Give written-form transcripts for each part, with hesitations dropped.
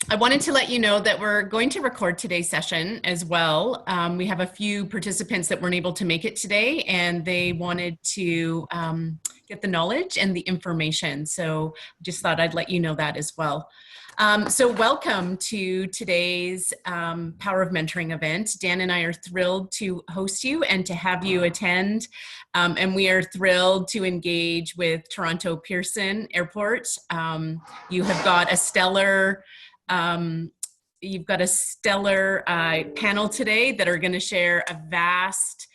I wanted to let you know that we're going to record today's session as well. We have a few participants that weren't able to make it today, and they wanted to get the knowledge and the information. So just thought I'd let you know that as well. So welcome to today's Power of Mentoring event. Dan and I are thrilled to host you and to have you attend. And we are thrilled to engage with Toronto Pearson Airport. You have got a stellar you've got a stellar panel today that are going to share a vast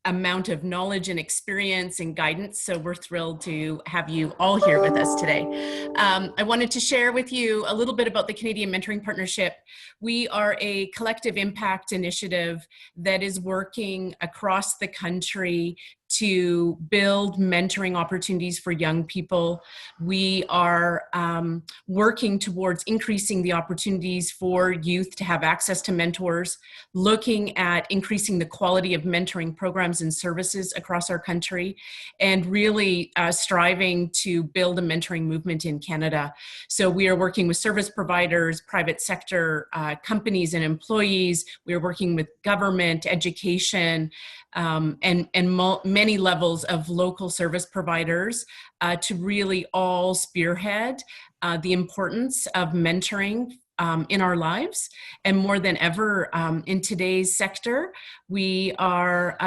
amount of knowledge and experience and guidance. So we're thrilled to have you all here with us today. I wanted to share with you a little bit about the Canadian Mentoring Partnership. We are a collective impact initiative that is working across the country to build mentoring opportunities for young people. We are working towards increasing the opportunities for youth to have access to mentors, looking at increasing the quality of mentoring programs and services across our country, and really striving to build a mentoring movement in Canada. So we are working with service providers, private sector companies and employees. We are working with government, education, and many levels of local service providers to really all spearhead the importance of mentoring in our lives. And more than ever in today's sector, we are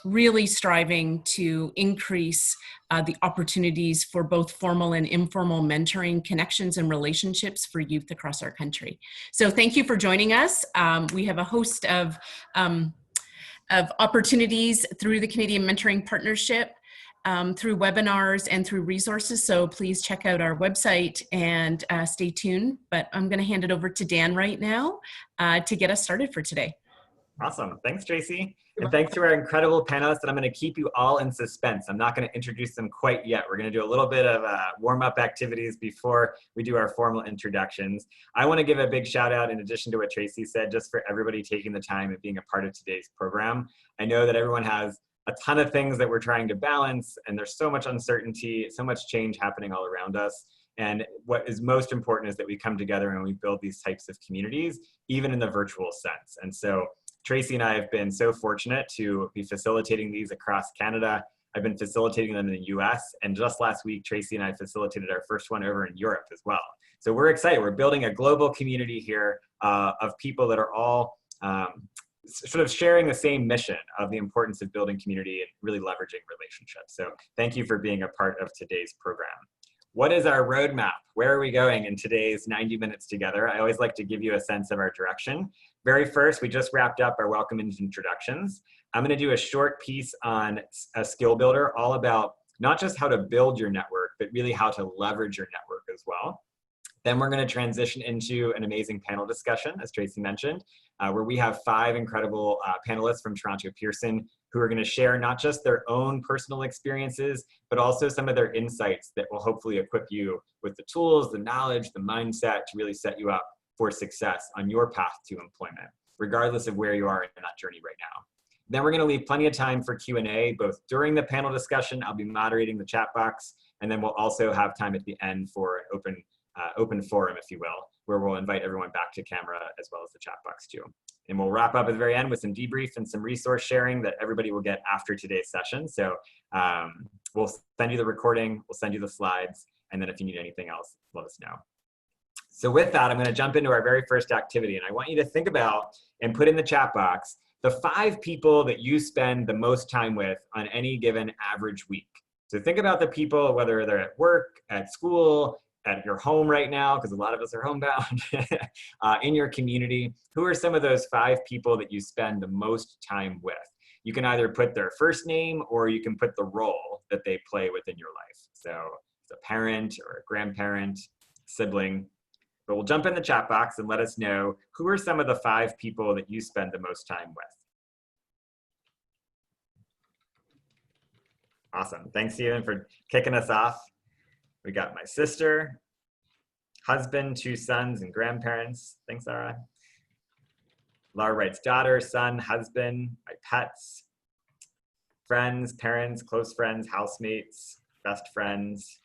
really striving to increase the opportunities for both formal and informal mentoring connections and relationships for youth across our country. So thank you for joining us. We have a host of opportunities through the Canadian Mentoring Partnership, through webinars and through resources. So please check out our website and stay tuned. But I'm going to hand it over to Dan right now to get us started for today. Awesome. Thanks, Tracy. And thanks to our incredible panelists. And I'm going to keep you all in suspense. I'm not going to introduce them quite yet. We're going to do a little bit of warm-up activities before we do our formal introductions. I want to give a big shout out, in addition to what Tracy said, just for everybody taking the time and being a part of today's program. I know that everyone has a ton of things that we're trying to balance, and there's so much uncertainty, so much change happening all around us. And what is most important is that we come together and we build these types of communities, even in the virtual sense. And so Tracy and I have been so fortunate to be facilitating these across Canada. I've been facilitating them in the US, and just last week, Tracy and I facilitated our first one over in Europe as well. So we're excited. We're building a global community here of people that are all sort of sharing the same mission of the importance of building community and really leveraging relationships. So thank you for being a part of today's program. What is our roadmap? Where are we going in today's 90 minutes together? I always like to give you a sense of our direction. Very first, we just wrapped up our welcome and introductions. I'm going to do a short piece on a skill builder, all about not just how to build your network, but really how to leverage your network as well. Then we're going to transition into an amazing panel discussion, as Tracy mentioned, where we have 5 incredible panelists from Toronto Pearson who are going to share not just their own personal experiences, but also some of their insights that will hopefully equip you with the tools, the knowledge, the mindset to really set you up for success on your path to employment, regardless of where you are in that journey right now. Then we're going to leave plenty of time for Q&A, both during the panel discussion. I'll be moderating the chat box, and then we'll also have time at the end for an open forum, if you will, where we'll invite everyone back to camera as well as the chat box too. And we'll wrap up at the very end with some debrief and some resource sharing that everybody will get after today's session. So we'll send you the recording, we'll send you the slides, and then if you need anything else, let us know. So with that, I'm going to jump into our very first activity, and I want you to think about and put in the chat box the 5 people that you spend the most time with on any given average week. So think about the people, whether they're at work, at school, at your home right now, because a lot of us are homebound, in your community. Who are some of those 5 people that you spend the most time with? You can either put their first name or you can put the role that they play within your life. So it's a parent or a grandparent, sibling. But we'll jump in the chat box and let us know who are some of the 5 people that you spend the most time with. Awesome. Thanks, Stephen, for kicking us off. We got my sister, husband, 2 sons, and grandparents. Thanks, Laura. Laura writes daughter, son, husband, my pets, friends, parents, close friends, housemates, best friends.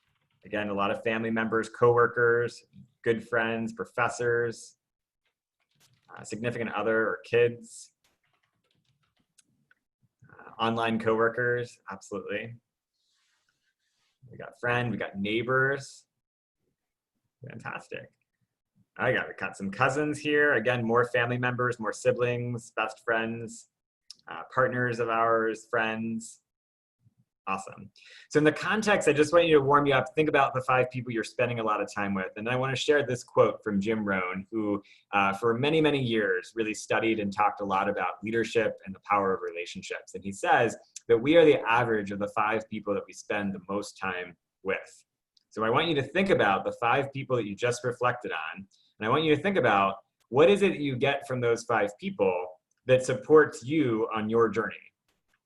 Again, a lot of family members, coworkers, good friends, professors, significant other or kids, online coworkers, absolutely. We got friend, we got neighbors. Fantastic. We got some cousins here. Again, more family members, more siblings, best friends, partners of ours, friends. Awesome. So in the context, I just want you to warm you up. Think about the 5 people you're spending a lot of time with. And I want to share this quote from Jim Rohn, who for many, many years really studied and talked a lot about leadership and the power of relationships. And he says that we are the average of the 5 people that we spend the most time with. So I want you to think about the 5 people that you just reflected on. And I want you to think about what is it that you get from those 5 people that supports you on your journey.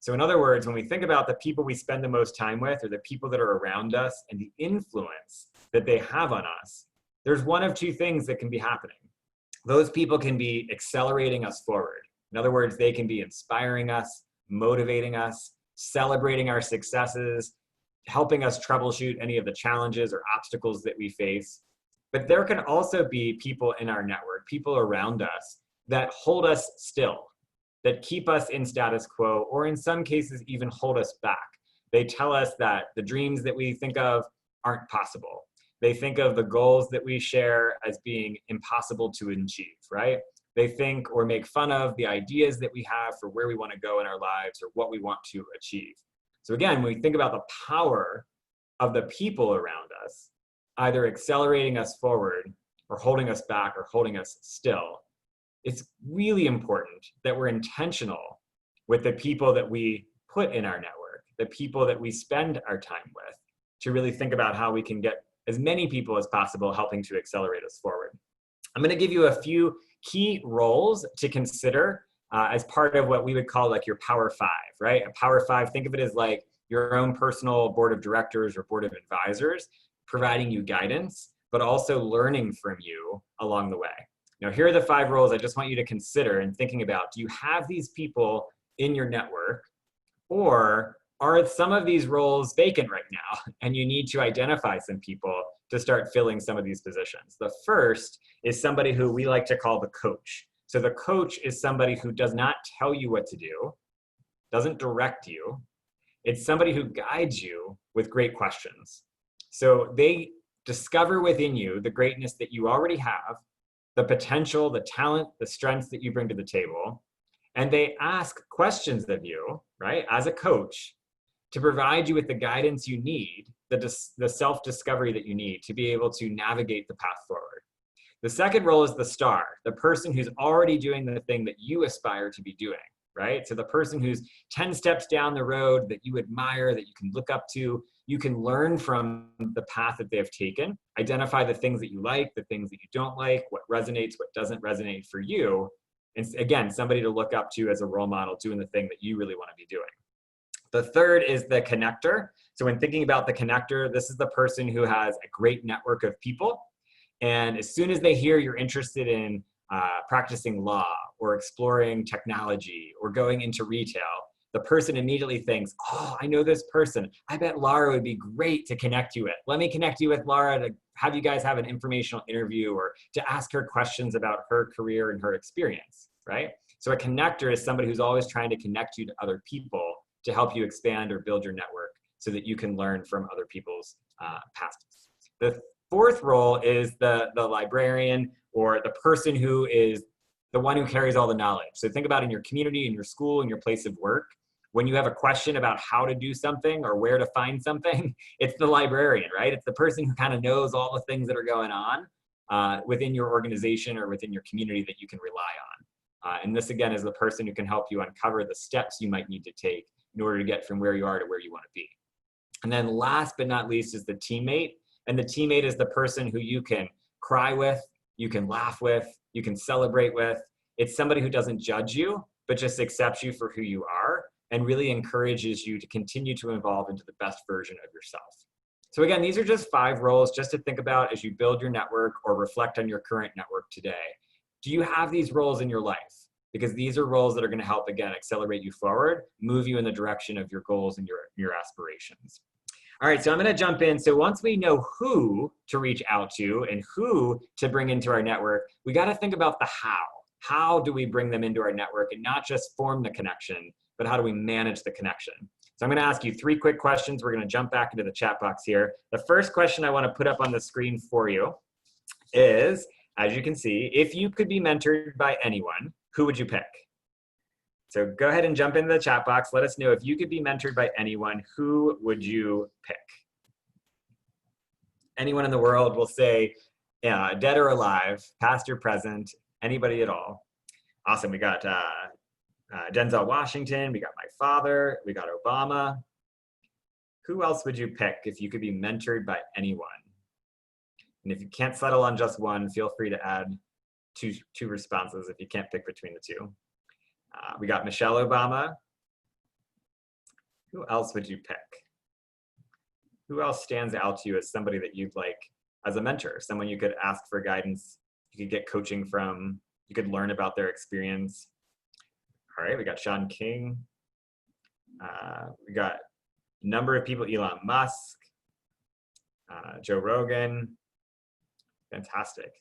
So in other words, when we think about the people we spend the most time with or the people that are around us and the influence that they have on us, there's one of 2 things that can be happening. Those people can be accelerating us forward. In other words, they can be inspiring us, motivating us, celebrating our successes, helping us troubleshoot any of the challenges or obstacles that we face. But there can also be people in our network, people around us that hold us still, that keep us in status quo, or in some cases even hold us back. They tell us that the dreams that we think of aren't possible. They think of the goals that we share as being impossible to achieve, right? They think or make fun of the ideas that we have for where we want to go in our lives or what we want to achieve. So again, when we think about the power of the people around us, either accelerating us forward or holding us back or holding us still, it's really important that we're intentional with the people that we put in our network, the people that we spend our time with, to really think about how we can get as many people as possible helping to accelerate us forward. I'm going to give you a few key roles to consider as part of what we would call like your Power 5, right? A Power 5, think of it as like your own personal board of directors or board of advisors, providing you guidance, but also learning from you along the way. Now, here are the 5 roles I just want you to consider and thinking about. Do you have these people in your network, or are some of these roles vacant right now and you need to identify some people to start filling some of these positions? The first is somebody who we like to call the coach. So the coach is somebody who does not tell you what to do, doesn't direct you. It's somebody who guides you with great questions. So they discover within you the greatness that you already have, the potential, the talent, the strengths that you bring to the table. And they ask questions of you, right, as a coach, to provide you with the guidance you need, the self-discovery that you need to be able to navigate the path forward. The second role is the star, the person who's already doing the thing that you aspire to be doing, right? So the person who's 10 steps down the road that you admire, that you can look up to, you can learn from the path that they've taken, identify the things that you like, the things that you don't like, what resonates, what doesn't resonate for you. And again, somebody to look up to as a role model doing the thing that you really want to be doing. The third is the connector. So when thinking about the connector, this is the person who has a great network of people. And as soon as they hear you're interested in practicing law or exploring technology or going into retail, the person immediately thinks, oh, I know this person. I bet Laura would be great to connect you with. Let me connect you with Laura to have you guys have an informational interview or to ask her questions about her career and her experience, right? So a connector is somebody who's always trying to connect you to other people to help you expand or build your network so that you can learn from other people's past. The fourth role is the librarian, or the person who is the one who carries all the knowledge. So think about in your community, in your school, in your place of work, when you have a question about how to do something or where to find something, it's the librarian, right? It's the person who kind of knows all the things that are going on within your organization or within your community that you can rely on. And this, again, is the person who can help you uncover the steps you might need to take in order to get from where you are to where you want to be. And then last but not least is the teammate. And the teammate is the person who you can cry with, you can laugh with, you can celebrate with. It's somebody who doesn't judge you, but just accepts you for who you are and really encourages you to continue to evolve into the best version of yourself. So again, these are just 5 roles just to think about as you build your network or reflect on your current network today. Do you have these roles in your life? Because these are roles that are going to help, again, accelerate you forward, move you in the direction of your goals and your aspirations. All right, so I'm going to jump in. So once we know who to reach out to and who to bring into our network, we got to think about the how. How do we bring them into our network and not just form the connection, but how do we manage the connection? So I'm going to ask you 3 quick questions. We're going to jump back into the chat box here. The first question I want to put up on the screen for you is, as you can see, if you could be mentored by anyone, who would you pick? So go ahead and jump into the chat box. Let us know if you could be mentored by anyone, who would you pick? Anyone in the world will say, dead or alive, past or present, anybody at all. Awesome, we got Denzel Washington, we got my father, we got Obama. Who else would you pick if you could be mentored by anyone? And if you can't settle on just one, feel free to add two responses if you can't pick between the two. We got Michelle Obama. Who else would you pick? Who else stands out to you as somebody that you'd like as a mentor? Someone you could ask for guidance, you could get coaching from, you could learn about their experience. All right, we got Sean King. We got a number of people, Elon Musk, Joe Rogan. Fantastic.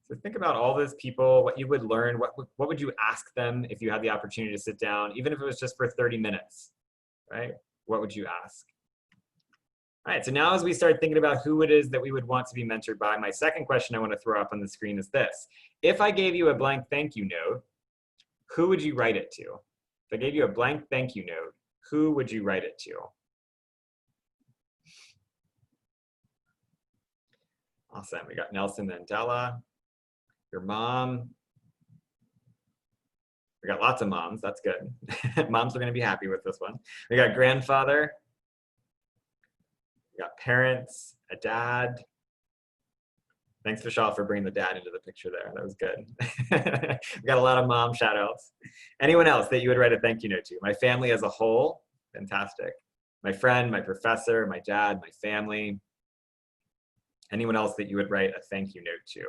So think about all those people, what you would learn, what would you ask them if you had the opportunity to sit down, even if it was just for 30 minutes, right? What would you ask? All right, so now as we start thinking about who it is that we would want to be mentored by, my second question I want to throw up on the screen is this. If I gave you a blank thank you note, who would you write it to? If I gave you a blank thank you note, who would you write it to? Awesome, we got Nelson Mandela, your mom. We got lots of moms, that's good. Moms are gonna be happy with this one. We got grandfather. We got parents, a dad. Thanks, Vishal, for bringing the dad into the picture there. That was good. We got a lot of mom shout outs. Anyone else that you would write a thank you note to? My family as a whole, fantastic. My friend, my professor, my dad, my family. Anyone else that you would write a thank you note to?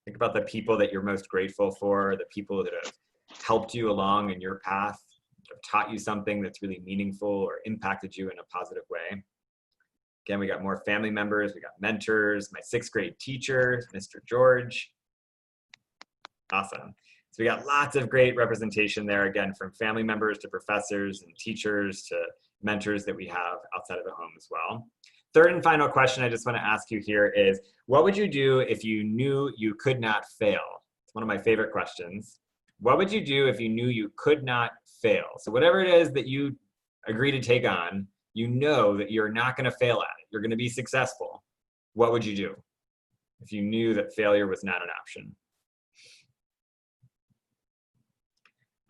Think about the people that you're most grateful for, the people that have helped you along in your path, have taught you something that's really meaningful or impacted you in a positive way. Again, we got more family members, we got mentors, my 6th grade teacher, Mr. George. Awesome. So we got lots of great representation there, again, from family members to professors and teachers to mentors that we have outside of the home as well. Third and final question I just want to ask you here is, what would you do if you knew you could not fail? It's one of my favorite questions. What would you do if you knew you could not fail? So whatever it is that you agree to take on, you know that you're not going to fail at it. You're going to be successful. What would you do if you knew that failure was not an option?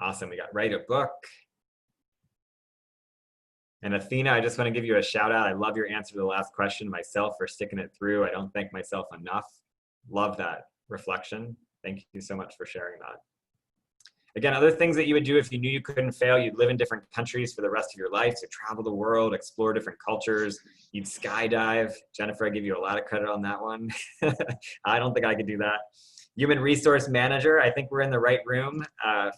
Awesome. We got write a book. And Athena, I just want to give you a shout out. I love your answer to the last question, myself, for sticking it through. I don't thank myself enough. Love that reflection. Thank you so much for sharing that. Again, other things that you would do if you knew you couldn't fail, you'd live in different countries for the rest of your life, so travel the world, explore different cultures, you'd skydive. Jennifer, I give you a lot of credit on that one. I don't think I could do that. Human resource manager, I think we're in the right room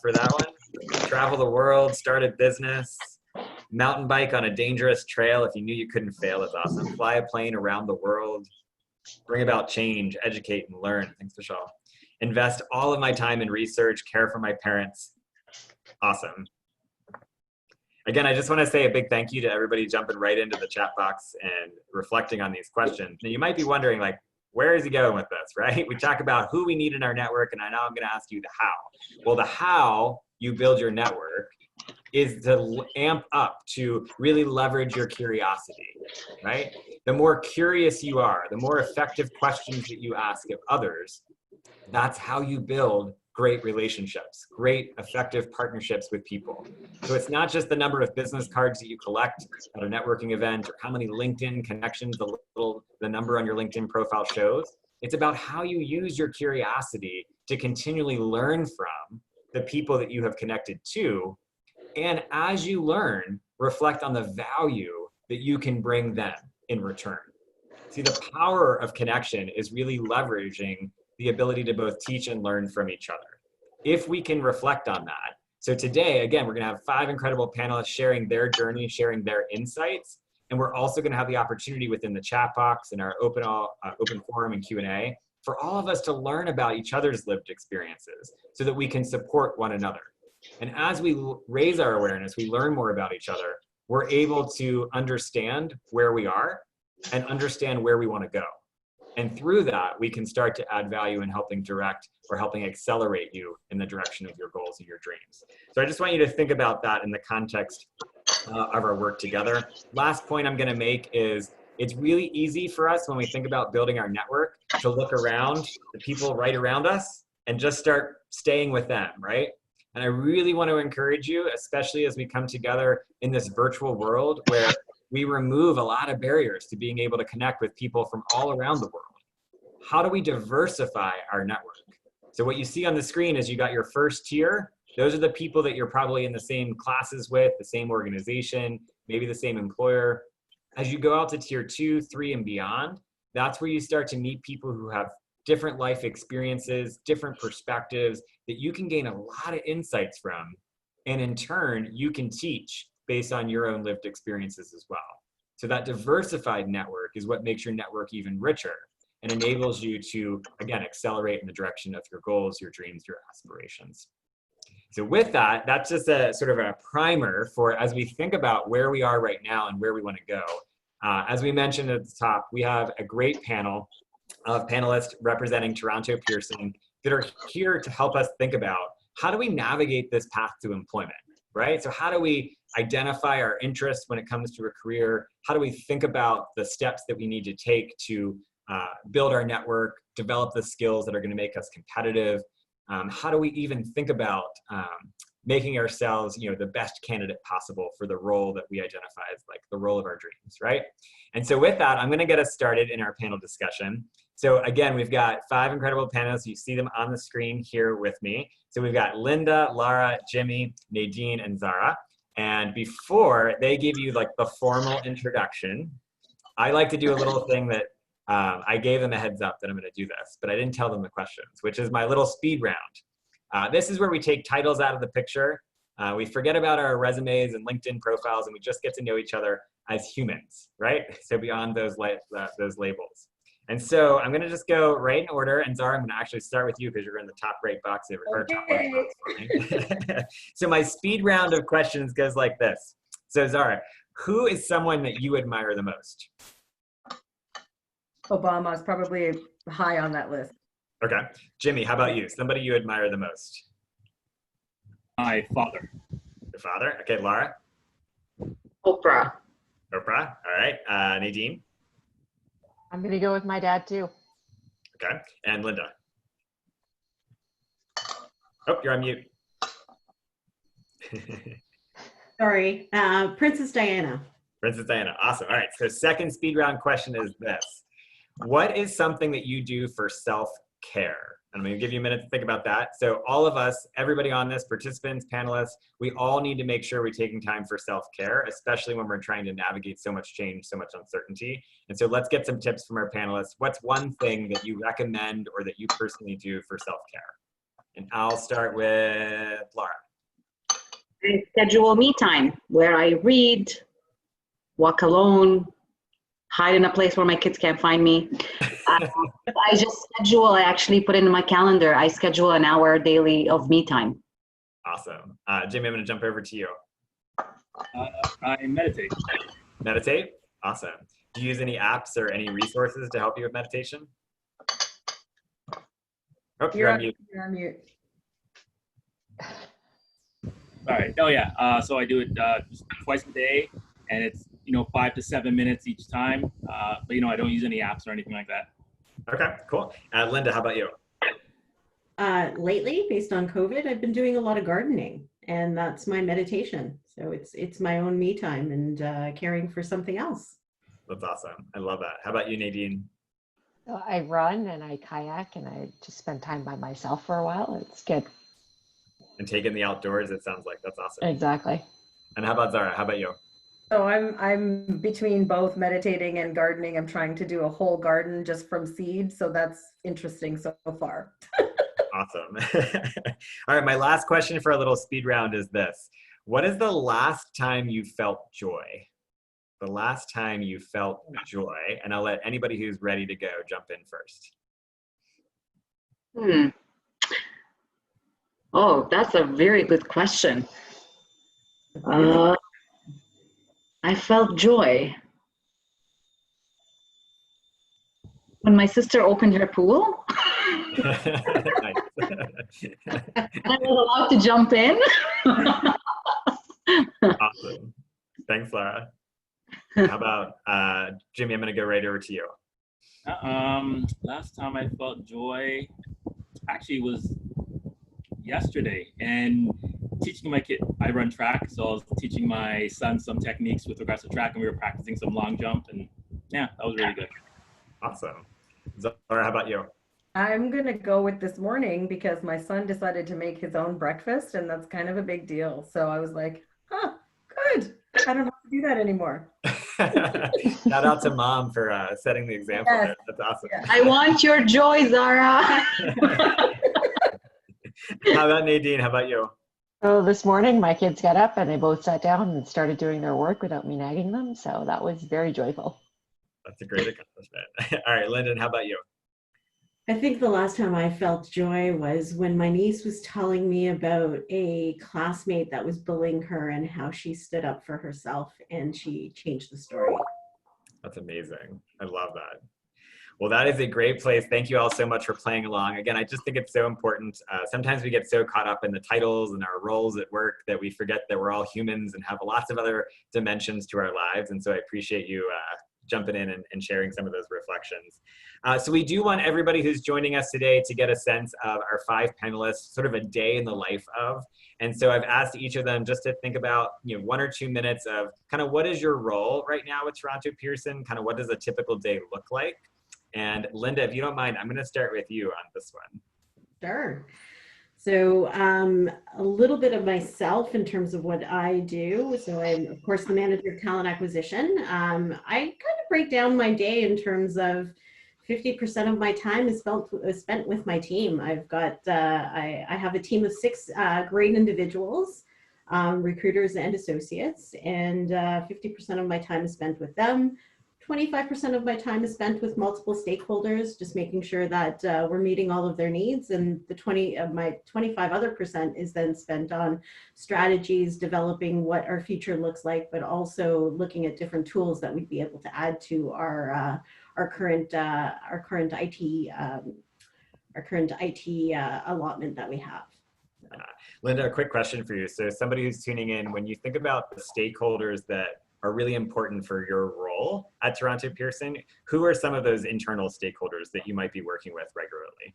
for that one. Travel the world, start a business, mountain bike on a dangerous trail if you knew you couldn't fail is awesome. Fly a plane around the world, bring about change, educate and learn. Thanks, Vishal. Invest all of my time in research, care for my parents. Awesome. Again, I just want to say a big thank you to everybody jumping right into the chat box and reflecting on these questions. Now, you might be wondering, like, where is he going with this, right? We talk about who we need in our network, and I know I'm going to ask you the how. Well, the how you build your network is to amp up, to really leverage your curiosity, right? The more curious you are, the more effective questions that you ask of others, that's how you build great relationships, great effective partnerships with people. So it's not just the number of business cards that you collect at a networking event or how many LinkedIn connections the number on your LinkedIn profile shows. It's about how you use your curiosity to continually learn from the people that you have connected to. And as you learn, reflect on the value that you can bring them in return. See, the power of connection is really leveraging the ability to both teach and learn from each other. If we can reflect on that, So today, again, we're going to have 5 incredible panelists sharing their journey, sharing their insights. And we're also going to have the opportunity within the chat box and our open forum and Q&A for all of us to learn about each other's lived experiences so that we can support one another. And as we raise our awareness, we learn more about each other, we're able to understand where we are and understand where we want to go. And through that, we can start to add value in helping direct or helping accelerate you in the direction of your goals and your dreams. So I just want you to think about that in the context of our work together. Last point I'm going to make is it's really easy for us when we think about building our network to look around the people right around us and just start staying with them, right? And I really want to encourage you, especially as we come together in this virtual world where we remove a lot of barriers to being able to connect with people from all around the world. How do we diversify our network? So what you see on the screen is you got your first tier. Those are the people that you're probably in the same classes with, the same organization, maybe the same employer. As you go out to tier 2, 3, and beyond, that's where you start to meet people who have different life experiences, different perspectives that you can gain a lot of insights from. And in turn, you can teach based on your own lived experiences as well. So that diversified network is what makes your network even richer and enables you to, again, accelerate in the direction of your goals, your dreams, your aspirations. So with that, that's just a sort of a primer for as we think about where we are right now and where we want to go. As we mentioned at the top, we have a great panel of panelists representing Toronto Pearson that are here to help us think about how do we navigate this path to employment, right? So how do we identify our interests when it comes to a career? How do we think about the steps that we need to take to build our network, develop the skills that are going to make us competitive? How do we even think about making ourselves, the best candidate possible for the role that we identify as like the role of our dreams, right? And so with that, I'm going to get us started in our panel discussion. So again, we've got 5 incredible panelists. You see them on the screen here with me. So we've got Linda, Lara, Jimmy, Nadine, and Zara. And before they give you like the formal introduction, I like to do a little thing that I gave them a heads up that I'm going to do this, but I didn't tell them the questions, which is my little speed round. This is where we take titles out of the picture. We forget about our resumes and LinkedIn profiles, and we just get to know each other as humans, right? So beyond those labels. And so I'm going to just go right in order. And Zara, I'm going to actually start with you because you're in the top right box. Okay. So my speed round of questions goes like this. So Zara, who is someone that you admire the most? Obama is probably high on that list. Okay. Jimmy, how about you? Somebody you admire the most? My father. Your father? Okay, Lara? Oprah. Oprah, all right. Nadine? I'm going to go with my dad too. Okay, and Linda? Oh, you're on mute. Sorry, Princess Diana. Princess Diana, awesome. All right, so second speed round question is this. What is something that you do for self-care? And I'm going to give you a minute to think about that. So all of us, everybody on this, participants, panelists, we all need to make sure we're taking time for self-care, especially when we're trying to navigate so much change, so much uncertainty. And so let's get some tips from our panelists. What's one thing that you recommend or that you personally do for self-care? And I'll start with Laura. I schedule me time where I read, walk alone, hide in a place where my kids can't find me. I just schedule, I actually put it in my calendar. I schedule an hour daily of me time. Awesome. Jimmy, I'm going to jump over to you. I meditate. Meditate? Awesome. Do you use any apps or any resources to help you with meditation? Oh, you're on mute. You're on mute. All right. Oh, yeah. So I do it just twice a day, and it's 5 to 7 minutes each time. But I don't use any apps or anything like that. Okay, cool. Linda, how about you? Lately, based on COVID, I've been doing a lot of gardening, and that's my meditation. So it's my own me time and caring for something else. That's awesome. I love that. How about you, Nadine? So I run and I kayak and I just spend time by myself for a while. It's good. And take in the outdoors, it sounds like. That's awesome. Exactly. And how about Zara? How about you? So I'm between both meditating and gardening. I'm trying to do a whole garden just from seed. So that's interesting so far. Awesome. All right, my last question for a little speed round is this. What is the last time you felt joy? The last time you felt joy? And I'll let anybody who's ready to go jump in first. Oh, that's a very good question. I felt joy when my sister opened her pool. Nice. I was allowed to jump in. Awesome. Thanks, Lara. How about Jimmy? I'm going to go right over to you. Last time I felt joy actually was yesterday, and teaching my kid. I run track, so I was teaching my son some techniques with regards to track, and we were practicing some long jump, and yeah, that was really good. Awesome. Zara, how about you? I'm going to go with this morning because my son decided to make his own breakfast, and that's kind of a big deal. So I was like, huh, good. I don't have to do that anymore. Shout out to mom for setting the example. Yes. That's awesome. Yes. I want your joy, Zara. How about Nadine? How about you? So this morning, my kids got up and they both sat down and started doing their work without me nagging them. So that was very joyful. That's a great accomplishment. All right, Lyndon, how about you? I think the last time I felt joy was when my niece was telling me about a classmate that was bullying her and how she stood up for herself and she changed the story. That's amazing. I love that. Well, that is a great place. Thank you all so much for playing along. Again, I just think it's so important. Sometimes we get so caught up in the titles and our roles at work that we forget that we're all humans and have lots of other dimensions to our lives. And so I appreciate you jumping in and sharing some of those reflections. So we do want everybody who's joining us today to get a sense of our 5 panelists, sort of a day in the life of. And so I've asked each of them just to think about 1 or 2 minutes of kind of what is your role right now with Toronto Pearson, kind of what does a typical day look like? And Linda, if you don't mind, I'm going to start with you on this one. Sure. So a little bit of myself in terms of what I do. So I'm, of course, the manager of talent acquisition. I kind of break down my day in terms of 50% of my time is spent with my team. I've got, I have a team of 6 great individuals, recruiters and associates, and 50% of my time is spent with them. 25% of my time is spent with multiple stakeholders, just making sure that we're meeting all of their needs. And my 25 other percent is then spent on strategies, developing what our future looks like, but also looking at different tools that we'd be able to add to our current IT allotment that we have. Linda, a quick question for you. So somebody who's tuning in, when you think about the stakeholders that are really important for your role at Toronto Pearson, who are some of those internal stakeholders that you might be working with regularly?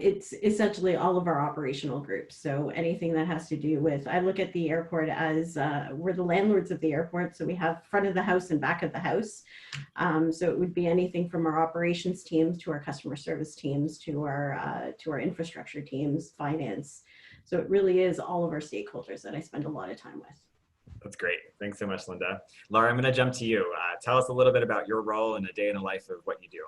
It's essentially all of our operational groups. So anything that has to do with, I look at the airport as we're the landlords of the airport. So we have front of the house and back of the house. So it would be anything from our operations teams to our customer service teams to our infrastructure teams, finance. So it really is all of our stakeholders that I spend a lot of time with. That's great. Thanks so much, Linda. Laura, I'm going to jump to you. Tell us a little bit about your role in a day in the life of what you do.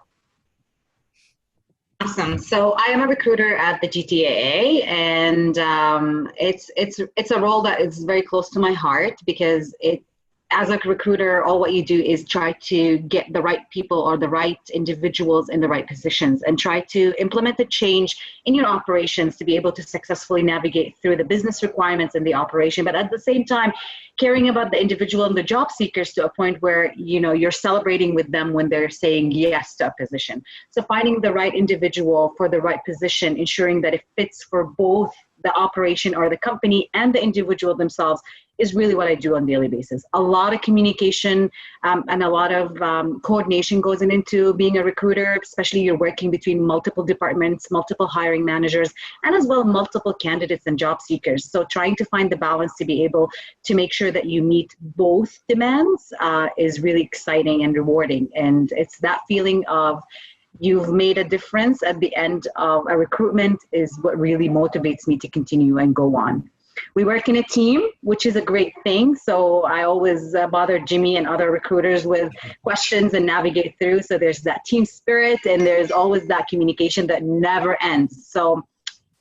Awesome. So I am a recruiter at the GTAA, and it's a role that is very close to my heart because as a recruiter, all what you do is try to get the right people or the right individuals in the right positions and try to implement the change in your operations to be able to successfully navigate through the business requirements and the operation, but at the same time, caring about the individual and the job seekers to a point where, you're celebrating with them when they're saying yes to a position. So finding the right individual for the right position, ensuring that it fits for both the operation or the company and the individual themselves is really what I do on a daily basis. A lot of communication and a lot of coordination goes into being a recruiter, especially you're working between multiple departments, multiple hiring managers, and as well multiple candidates and job seekers. So trying to find the balance to be able to make sure that you meet both demands is really exciting and rewarding. And it's that feeling of you've made a difference at the end of a recruitment is what really motivates me to continue and go on. We work in a team, which is a great thing. So I always bother Jimmy and other recruiters with questions and navigate through. So there's that team spirit, and there's always that communication that never ends. So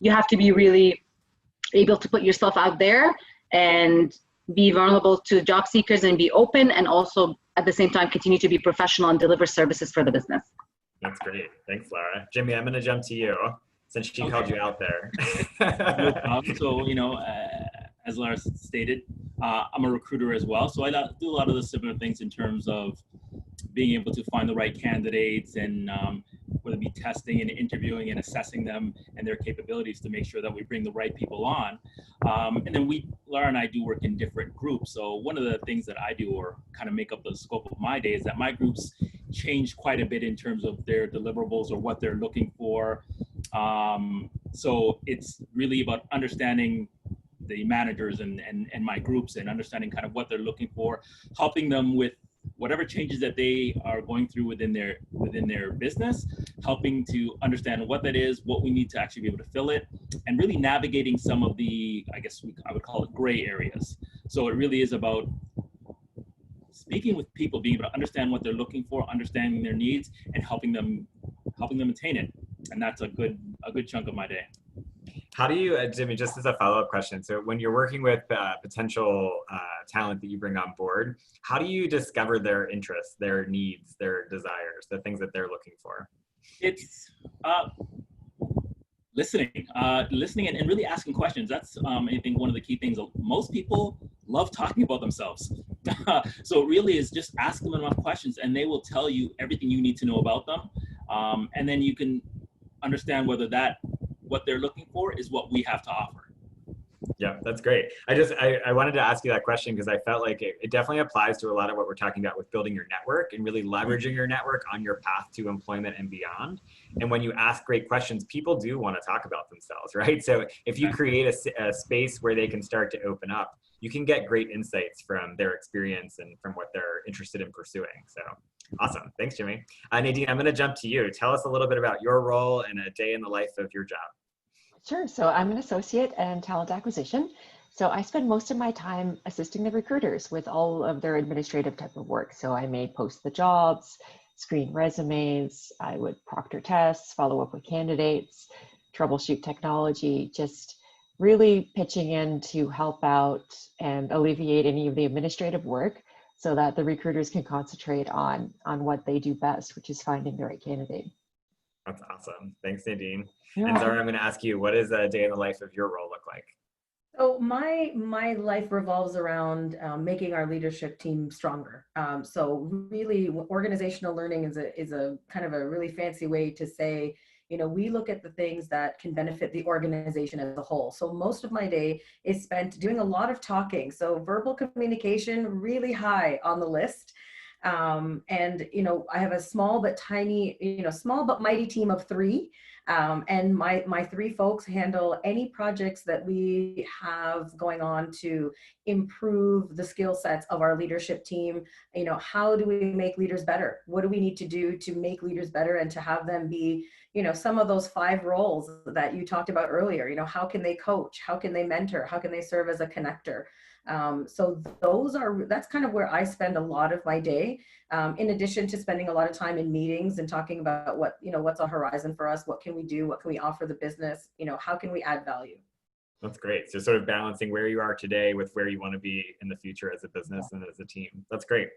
you have to be really able to put yourself out there and be vulnerable to job seekers and be open, and also at the same time continue to be professional and deliver services for the business. That's great. Thanks, Laura. Jimmy, I'm going to jump to you since she called you out there. No problem. So, you know, as Laura stated, I'm a recruiter as well. So I do a lot of the similar things in terms of being able to find the right candidates, and whether it be testing and interviewing and assessing them and their capabilities to make sure that we bring the right people on. And then Laura and I do work in different groups. So one of the things that I do, or kind of make up the scope of my day, is that my groups change quite a bit in terms of their deliverables or what they're looking for. So it's really about understanding the managers and my groups, and understanding kind of what they're looking for, helping them with whatever changes that they are going through within their business, helping to understand what that is, what we need to actually be able to fill it, and really navigating some of the, I guess I would call it, gray areas. So it really is about speaking with people, being able to understand what they're looking for, understanding their needs, and helping them attain it. And that's a good chunk of my day. How do you, Jimmy, just as a follow-up question, so when you're working with potential talent that you bring on board, how do you discover their interests, their needs, their desires, the things that they're looking for? It's listening and really asking questions. That's I think one of the key things. Most people love talking about themselves. So it really is just asking them enough questions, and they will tell you everything you need to know about them. And then you can understand whether what they're looking for is what we have to offer. Yeah, that's great. I wanted to ask you that question because I felt like it definitely applies to a lot of what we're talking about with building your network and really leveraging your network on your path to employment and beyond. And when you ask great questions, people do want to talk about themselves, right? So if you create a space where they can start to open up, you can get great insights from their experience and from what they're interested in pursuing. So awesome. Thanks, Jimmy. Nadine, I'm going to jump to you. Tell us a little bit about your role and a day in the life of your job. Sure. So I'm an associate in talent acquisition. So I spend most of my time assisting the recruiters with all of their administrative type of work. So I may post the jobs, screen resumes, I would proctor tests, follow up with candidates, troubleshoot technology, just really pitching in to help out and alleviate any of the administrative work so that the recruiters can concentrate on what they do best, which is finding the right candidate. That's awesome. Thanks, Nadine. Yeah. And Zara, I'm going to ask you, what does a day in the life of your role look like? So my life revolves around making our leadership team stronger. So really, organizational learning is a kind of a really fancy way to say, you know, we look at the things that can benefit the organization as a whole. So most of my day is spent doing a lot of talking. So verbal communication, really high on the list. And, you know, I have a small but mighty team of 3. And my 3 folks handle any projects that we have going on to improve the skill sets of our leadership team. You know, how do we make leaders better? What do we need to do to make leaders better and to have them be, you know, some of those 5 roles that you talked about earlier? You know, how can they coach? How can they mentor? How can they serve as a connector? So that's kind of where I spend a lot of my day, in addition to spending a lot of time in meetings and talking about what's on horizon for us, what can we do, what can we offer the business, you know, how can we add value? That's great. So sort of balancing where you are today with where you want to be in the future as a business and as a team. That's great.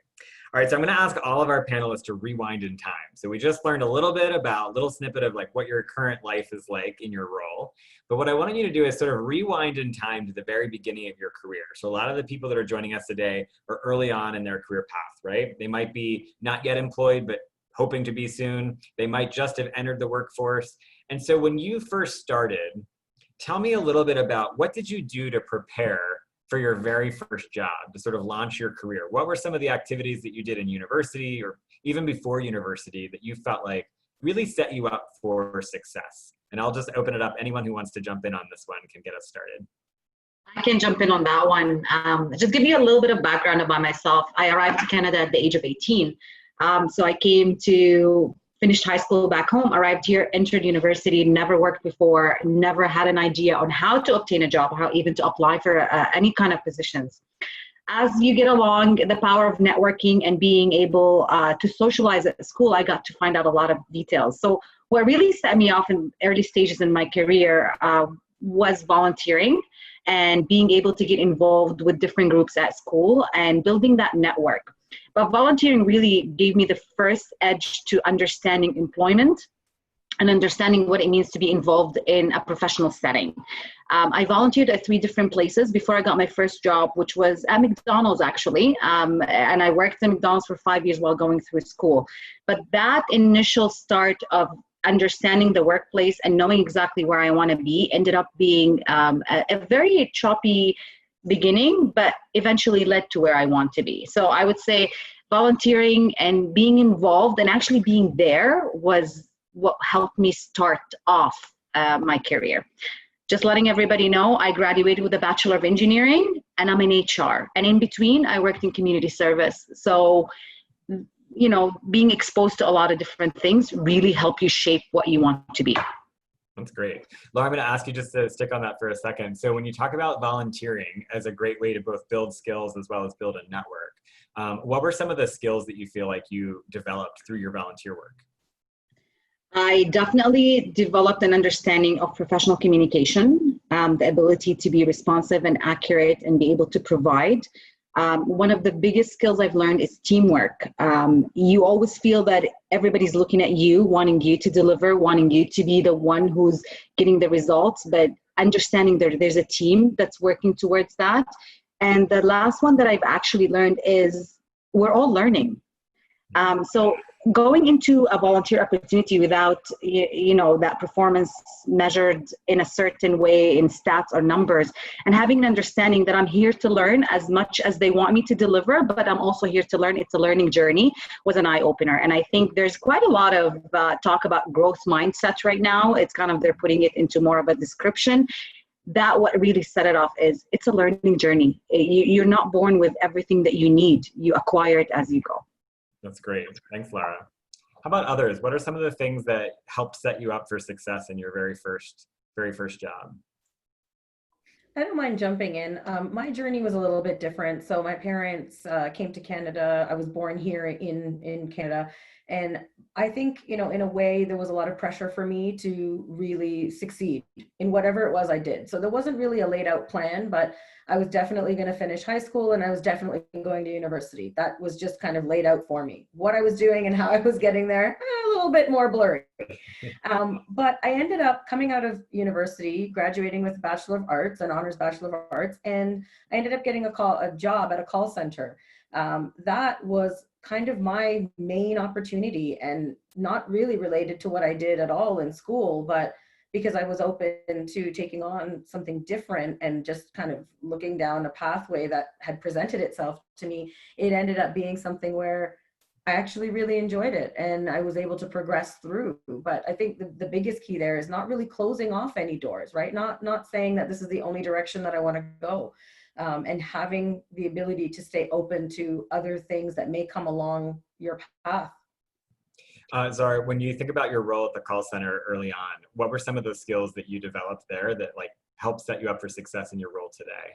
All right, so I'm going to ask all of our panelists to rewind in time. So we just learned a little bit about a little snippet of like what your current life is like in your role. But what I want you to do is sort of rewind in time to the very beginning of your career. So a lot of the people that are joining us today are early on in their career path, right? They might be not yet employed, but hoping to be soon. They might just have entered the workforce. And so when you first started, tell me a little bit about what did you do to prepare for your very first job, to sort of launch your career? What were some of the activities that you did in university or even before university that you felt like really set you up for success? And I'll just open it up. Anyone who wants to jump in on this one can get us started. I can jump in on that one. Just give you a little bit of background about myself. I arrived to Canada at the age of 18. So I came to finished high school back home, arrived here, entered university, never worked before, never had an idea on how to obtain a job, how even to apply for any kind of positions. As you get along, the power of networking and being able to socialize at school, I got to find out a lot of details. So what really set me off in early stages in my career was volunteering and being able to get involved with different groups at school and building that network. But volunteering really gave me the first edge to understanding employment and understanding what it means to be involved in a professional setting. I volunteered at 3 different places before I got my first job, which was at McDonald's actually. And I worked at McDonald's for 5 years while going through school. But that initial start of understanding the workplace and knowing exactly where I want to be ended up being a very choppy beginning, but eventually led to where I want to be. So I would say volunteering and being involved and actually being there was what helped me start off my career. Just letting everybody know, I graduated with a Bachelor of Engineering and I'm in HR. And in between, I worked in community service. So, you know, being exposed to a lot of different things really help you shape what you want to be. That's great. Laura, I'm going to ask you just to stick on that for a second. So when you talk about volunteering as a great way to both build skills as well as build a network, what were some of the skills that you feel like you developed through your volunteer work? I definitely developed an understanding of professional communication, the ability to be responsive and accurate and be able to provide. One of the biggest skills I've learned is teamwork. You always feel that everybody's looking at you, wanting you to deliver, wanting you to be the one who's getting the results, but understanding that there's a team that's working towards that. And the last one that I've actually learned is we're all learning. So going into a volunteer opportunity without, you know, that performance measured in a certain way in stats or numbers, and having an understanding that I'm here to learn as much as they want me to deliver, but I'm also here to learn. It's a learning journey, was an eye-opener. And I think there's quite a lot of talk about growth mindsets right now. It's kind of, they're putting it into more of a description. That what really set it off is it's a learning journey. You're not born with everything that you need. You acquire it as you go. That's great. Thanks, Lara. How about others? What are some of the things that help set you up for success in your very first job? I don't mind jumping in. My journey was a little bit different. So my parents came to Canada. I was born here in Canada. And I think, you know, in a way, there was a lot of pressure for me to really succeed in whatever it was I did. So there wasn't really a laid out plan, but I was definitely going to finish high school and I was definitely going to university. That was just kind of laid out for me. What I was doing and how I was getting there, a little bit more blurry. But I ended up coming out of university, graduating with a Bachelor of Arts, an honors Bachelor of Arts, and I ended up getting a job at a call center. That was kind of my main opportunity and not really related to what I did at all in school, but because I was open to taking on something different and just kind of looking down a pathway that had presented itself to me, it ended up being something where I actually really enjoyed it and I was able to progress through. But I think the biggest key there is not really closing off any doors, right? Not saying that this is the only direction that I want to go. And having the ability to stay open to other things that may come along your path. Zara, when you think about your role at the call center early on, what were some of the skills that you developed there that like helped set you up for success in your role today?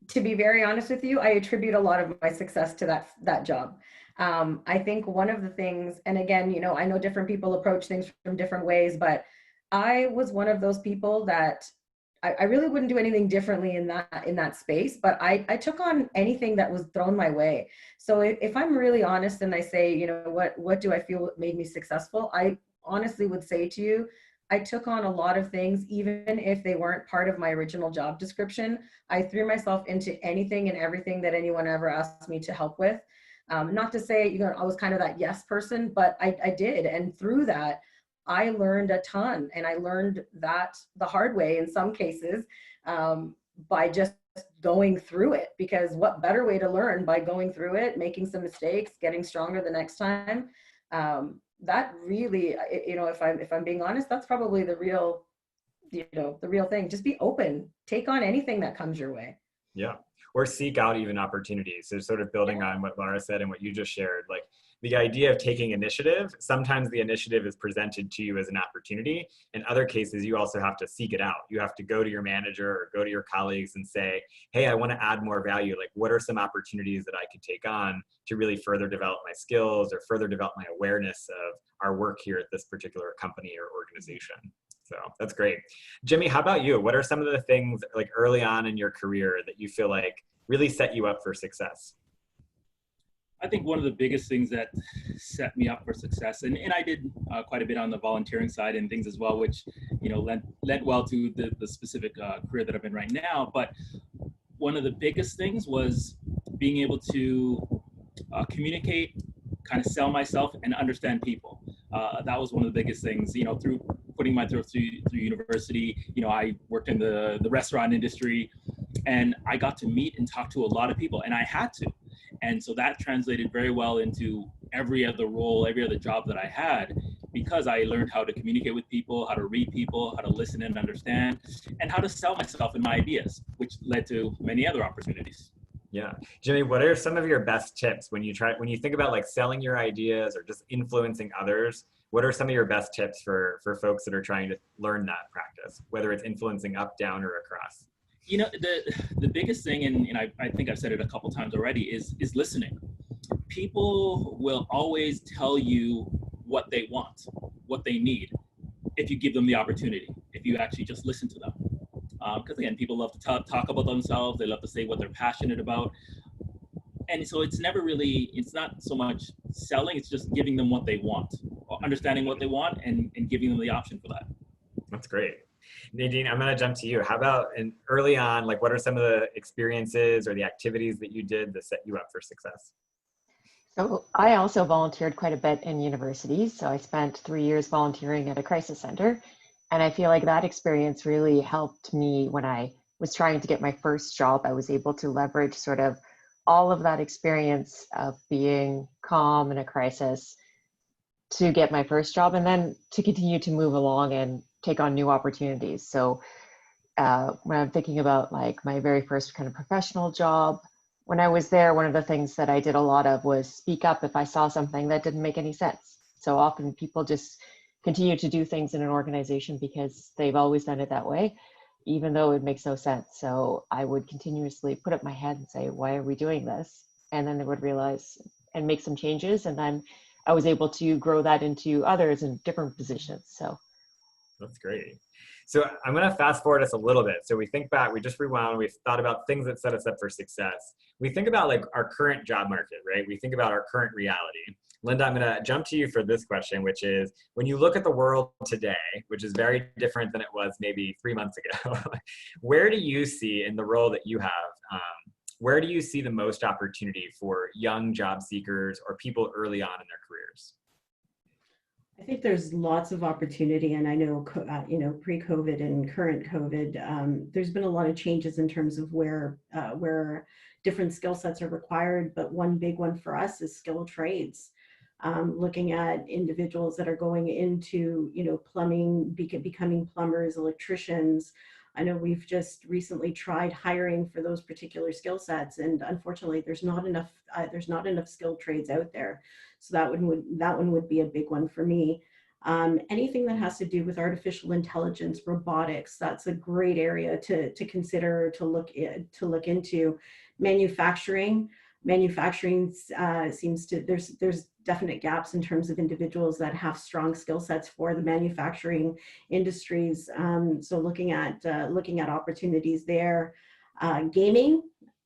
To be very honest with you, I attribute a lot of my success to that job. I think one of the things, and again, you know, I know different people approach things from different ways, but I was one of those people that I really wouldn't do anything differently in that space, but I took on anything that was thrown my way. So if I'm really honest and I say, you know, what do I feel made me successful? I honestly would say to you, I took on a lot of things, even if they weren't part of my original job description. I threw myself into anything and everything that anyone ever asked me to help with. Not to say, you know, I was kind of that yes person, but I did. And through that, I learned a ton, and I learned that the hard way in some cases by just going through it, because what better way to learn by going through it, making some mistakes, getting stronger the next time. That really, you know, if I'm being honest, that's probably the real, you know, the real thing. Just be open, take on anything that comes your way. Yeah. Or seek out even opportunities. So sort of building on what Lara said and what you just shared, like the idea of taking initiative, sometimes the initiative is presented to you as an opportunity. In other cases, you also have to seek it out. You have to go to your manager or go to your colleagues and say, hey, I want to add more value. Like, what are some opportunities that I could take on to really further develop my skills or further develop my awareness of our work here at this particular company or organization? So that's great. Jimmy, how about you? What are some of the things like early on in your career that you feel like really set you up for success? I think one of the biggest things that set me up for success, and I did quite a bit on the volunteering side and things as well, which, you know, led well to the specific career that I'm in right now. But one of the biggest things was being able to communicate, kind of sell myself and understand people. That was one of the biggest things, you know, through putting my through university. You know, I worked in the restaurant industry, and I got to meet and talk to a lot of people, and I had to. And so that translated very well into every other role, every other job that I had, because I learned how to communicate with people, how to read people, how to listen and understand, and how to sell myself and my ideas, which led to many other opportunities. Yeah. Jimmy, what are some of your best tips when you think about like selling your ideas or just influencing others? What are some of your best tips for folks that are trying to learn that practice, whether it's influencing up, down, or across? You know, the biggest thing, and I think I've said it a couple times already, is listening. People will always tell you what they want, what they need, if you give them the opportunity, if you actually just listen to them. Because again, people love to talk about themselves. They love to say what they're passionate about. And so it's not so much selling, it's just giving them what they want, or understanding what they want and giving them the option for that. That's great. Nadine, I'm going to jump to you. How about early on, like what are some of the experiences or the activities that you did that set you up for success? So I also volunteered quite a bit in universities. So I spent 3 years volunteering at a crisis center. And I feel like that experience really helped me when I was trying to get my first job. I was able to leverage sort of all of that experience of being calm in a crisis to get my first job, and then to continue to move along and take on new opportunities. So when I'm thinking about like my very first kind of professional job, when I was there, one of the things that I did a lot of was speak up if I saw something that didn't make any sense. So often people just continue to do things in an organization because they've always done it that way, even though it makes no sense. So I would continuously put up my head and say, why are we doing this? And then they would realize and make some changes. And then I was able to grow that into others in different positions. So that's great. So I'm going to fast forward us a little bit. So we think back, we just rewound, we've thought about things that set us up for success. We think about like our current job market, right? We think about our current reality. Linda, I'm going to jump to you for this question, which is when you look at the world today, which is very different than it was maybe 3 months ago, where do you see in the role that you have, where do you see the most opportunity for young job seekers or people early on in their careers? I think there's lots of opportunity, and I know, pre-COVID and current COVID, there's been a lot of changes in terms of where different skill sets are required. But one big one for us is skilled trades. Looking at individuals that are going into, plumbing, becoming plumbers, electricians. I know we've just recently tried hiring for those particular skill sets, and unfortunately, there's not enough skilled trades out there. So that one would be a big one for me. Anything that has to do with artificial intelligence, robotics, that's a great area to consider, to look into. Manufacturing seems to, there's definite gaps in terms of individuals that have strong skill sets for the manufacturing industries. So looking at opportunities there. Gaming,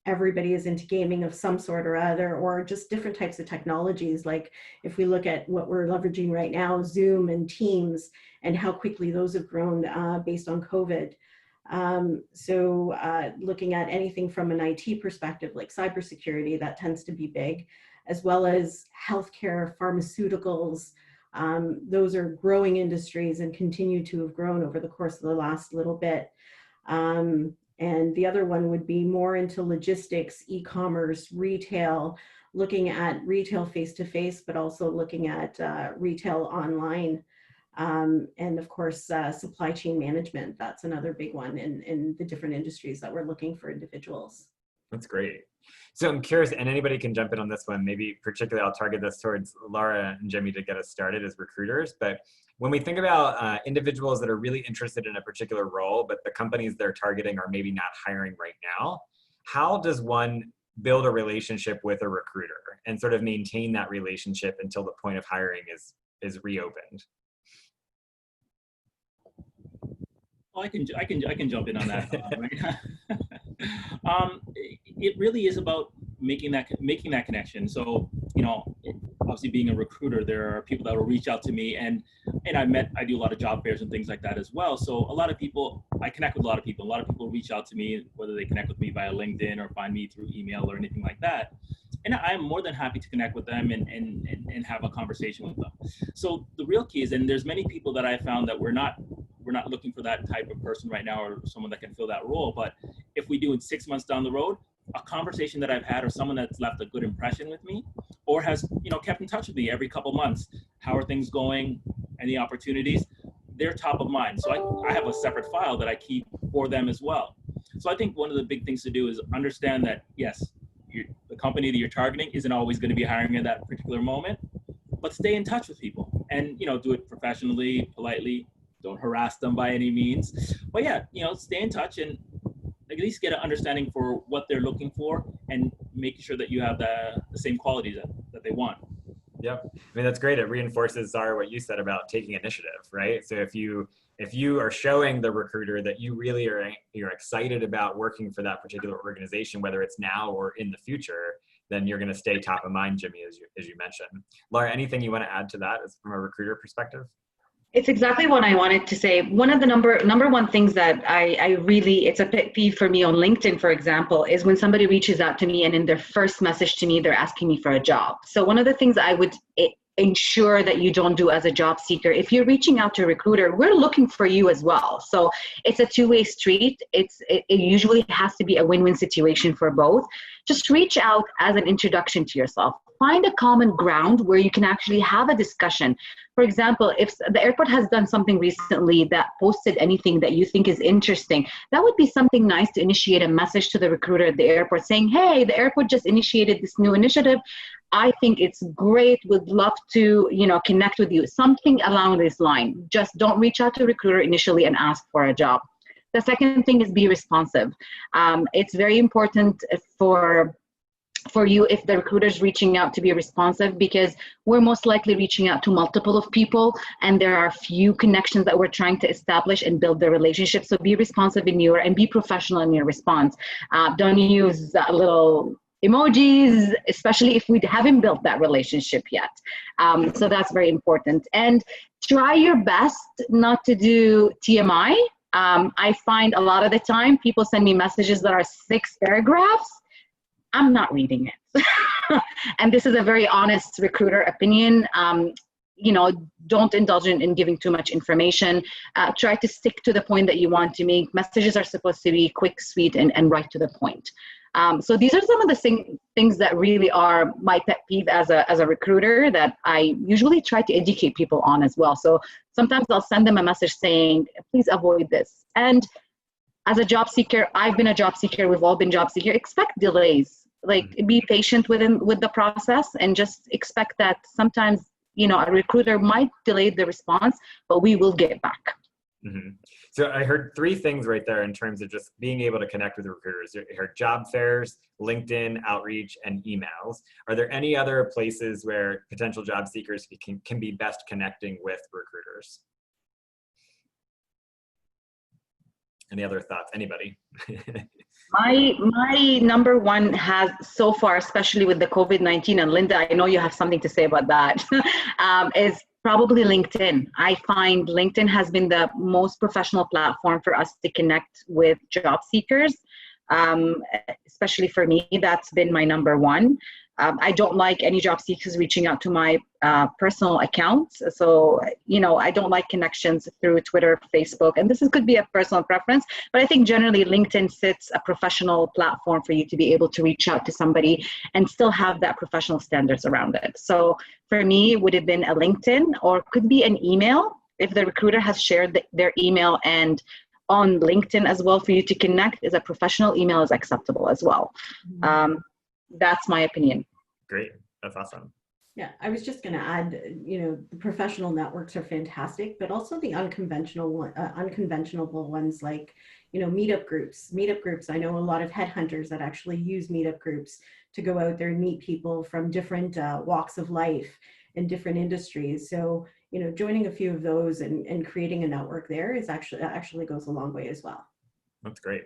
everybody is into gaming of some sort or other, or just different types of technologies. Like if we look at what we're leveraging right now, Zoom and Teams, and how quickly those have grown based on COVID. Looking at anything from an IT perspective, like cybersecurity, that tends to be big, as well as healthcare, pharmaceuticals. Those are growing industries and continue to have grown over the course of the last little bit. And the other one would be more into logistics, e-commerce, retail, looking at retail face-to-face, but also looking at retail online. And of course, supply chain management, that's another big one in the different industries that we're looking for individuals. That's great. So I'm curious, and anybody can jump in on this one. Maybe particularly I'll target this towards Laura and Jimmy to get us started as recruiters. But when we think about individuals that are really interested in a particular role, but the companies they're targeting are maybe not hiring right now, how does one build a relationship with a recruiter and sort of maintain that relationship until the point of hiring is reopened? Well, I can jump in on that. Right? It really is about making that connection. So, you know, obviously being a recruiter, there are people that will reach out to me, and I do a lot of job fairs and things like that as well. So a lot of people, I connect with a lot of people. A lot of people reach out to me, whether they connect with me via LinkedIn or find me through email or anything like that. And I'm more than happy to connect with them and have a conversation with them. So the real key is, and there's many people that I found that we're not looking for that type of person right now, or someone that can fill that role. But if we do it 6 months down the road, a conversation that I've had, or someone that's left a good impression with me, or has, you know, kept in touch with me every couple months, how are things going, any opportunities, they're top of mind. So I have a separate file that I keep for them as well. So I think one of the big things to do is understand that, yes, the company that you're targeting isn't always going to be hiring at that particular moment, but stay in touch with people and, you know, do it professionally, politely. Don't harass them by any means. But yeah, you know, stay in touch and at least get an understanding for what they're looking for and making sure that you have the same qualities that they want. Yeah, I mean, that's great. It reinforces, Zara, what you said about taking initiative, right? So if you are showing the recruiter that you really you're excited about working for that particular organization, whether it's now or in the future, then you're going to stay top of mind, Jimmy, as you mentioned. Laura, anything you want to add to that from a recruiter perspective? It's exactly what I wanted to say. One of the number one things that I really, it's a pet peeve for me on LinkedIn, for example, is when somebody reaches out to me and in their first message to me, they're asking me for a job. So one of the things I would ensure that you don't do as a job seeker, if you're reaching out to a recruiter, we're looking for you as well. So it's a two-way street. It usually has to be a win-win situation for both. Just reach out as an introduction to yourself. Find a common ground where you can actually have a discussion. For example, if the airport has done something recently that posted anything that you think is interesting, that would be something nice to initiate a message to the recruiter at the airport saying, hey, the airport just initiated this new initiative. I think it's great. Would love to, you know, connect with you. Something along this line. Just don't reach out to a recruiter initially and ask for a job. The second thing is be responsive. It's very important for you if the recruiter is reaching out to be responsive, because we're most likely reaching out to multiple of people and there are few connections that we're trying to establish and build the relationship. So be responsive and be professional in your response. Don't use little emojis, especially if we haven't built that relationship yet. So that's very important. And try your best not to do TMI. I find a lot of the time people send me messages that are 6 paragraphs. I'm not reading it. And this is a very honest recruiter opinion. You know, don't indulge in giving too much information. Try to stick to the point that you want to make. Messages are supposed to be quick, sweet, and right to the point. So these are some of the things that really are my pet peeve as a recruiter that I usually try to educate people on as well. So sometimes I'll send them a message saying, please avoid this. And as a job seeker, I've been a job seeker, we've all been job seeker, expect delays. Like, be patient with the process and just expect that sometimes, you know, a recruiter might delay the response, but we will get back. Mm-hmm. So I heard 3 things right there in terms of just being able to connect with recruiters. I heard job fairs, LinkedIn outreach, and emails. Are there any other places where potential job seekers can be best connecting with recruiters? Any other thoughts? Anybody? My number one has so far, especially with the COVID-19, and Linda, I know you have something to say about that, is probably LinkedIn. I find LinkedIn has been the most professional platform for us to connect with job seekers. Especially for me, that's been my number one. I don't like any job seekers reaching out to my personal accounts. So, you know, I don't like connections through Twitter, Facebook, and could be a personal preference, but I think generally LinkedIn sits a professional platform for you to be able to reach out to somebody and still have that professional standards around it. So for me, it would have been a LinkedIn, or could be an email if the recruiter has shared their email and on LinkedIn as well for you to connect, is a professional email is acceptable as well. That's my opinion. Great. That's awesome. Yeah, I was just going to add, the professional networks are fantastic, but also the unconventional ones like, meetup groups. Meetup groups, I know a lot of headhunters that actually use meetup groups to go out there and meet people from different walks of life and different industries. So, joining a few of those and creating a network there is actually goes a long way as well. That's great.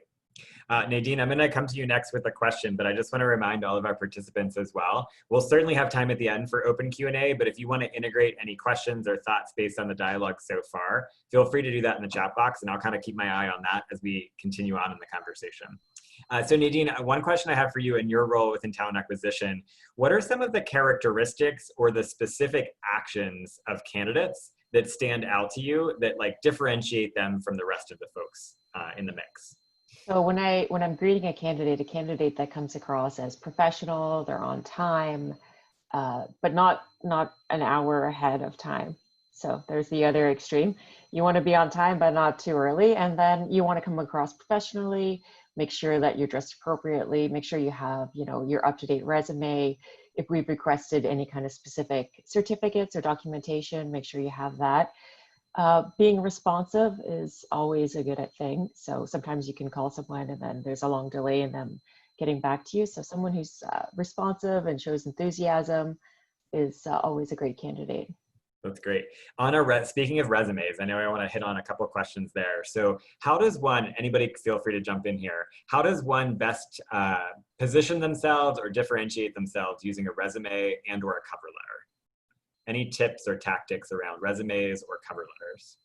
Nadine, I'm going to come to you next with a question, but I just want to remind all of our participants as well. We'll certainly have time at the end for open Q&A, but if you want to integrate any questions or thoughts based on the dialogue so far, feel free to do that in the chat box, and I'll kind of keep my eye on that as we continue on in the conversation. So Nadine, one question I have for you in your role within talent acquisition, what are some of the characteristics or the specific actions of candidates that stand out to you that differentiate them from the rest of the folks in the mix? So when I'm greeting a candidate that comes across as professional, they're on time, but not an hour ahead of time. So there's the other extreme. You want to be on time, but not too early. And then you want to come across professionally, make sure that you're dressed appropriately, make sure you have, your up-to-date resume. If we've requested any kind of specific certificates or documentation, make sure you have that. Being responsive is always a good thing. So sometimes you can call someone and then there's a long delay in them getting back to you. So someone who's responsive and shows enthusiasm is always a great candidate. That's great. Speaking of resumes, I know I want to hit on a couple of questions there. So how does anybody feel free to jump in here, how does one best position themselves or differentiate themselves using a resume and or a cover letter? Any tips or tactics around resumes or cover letters?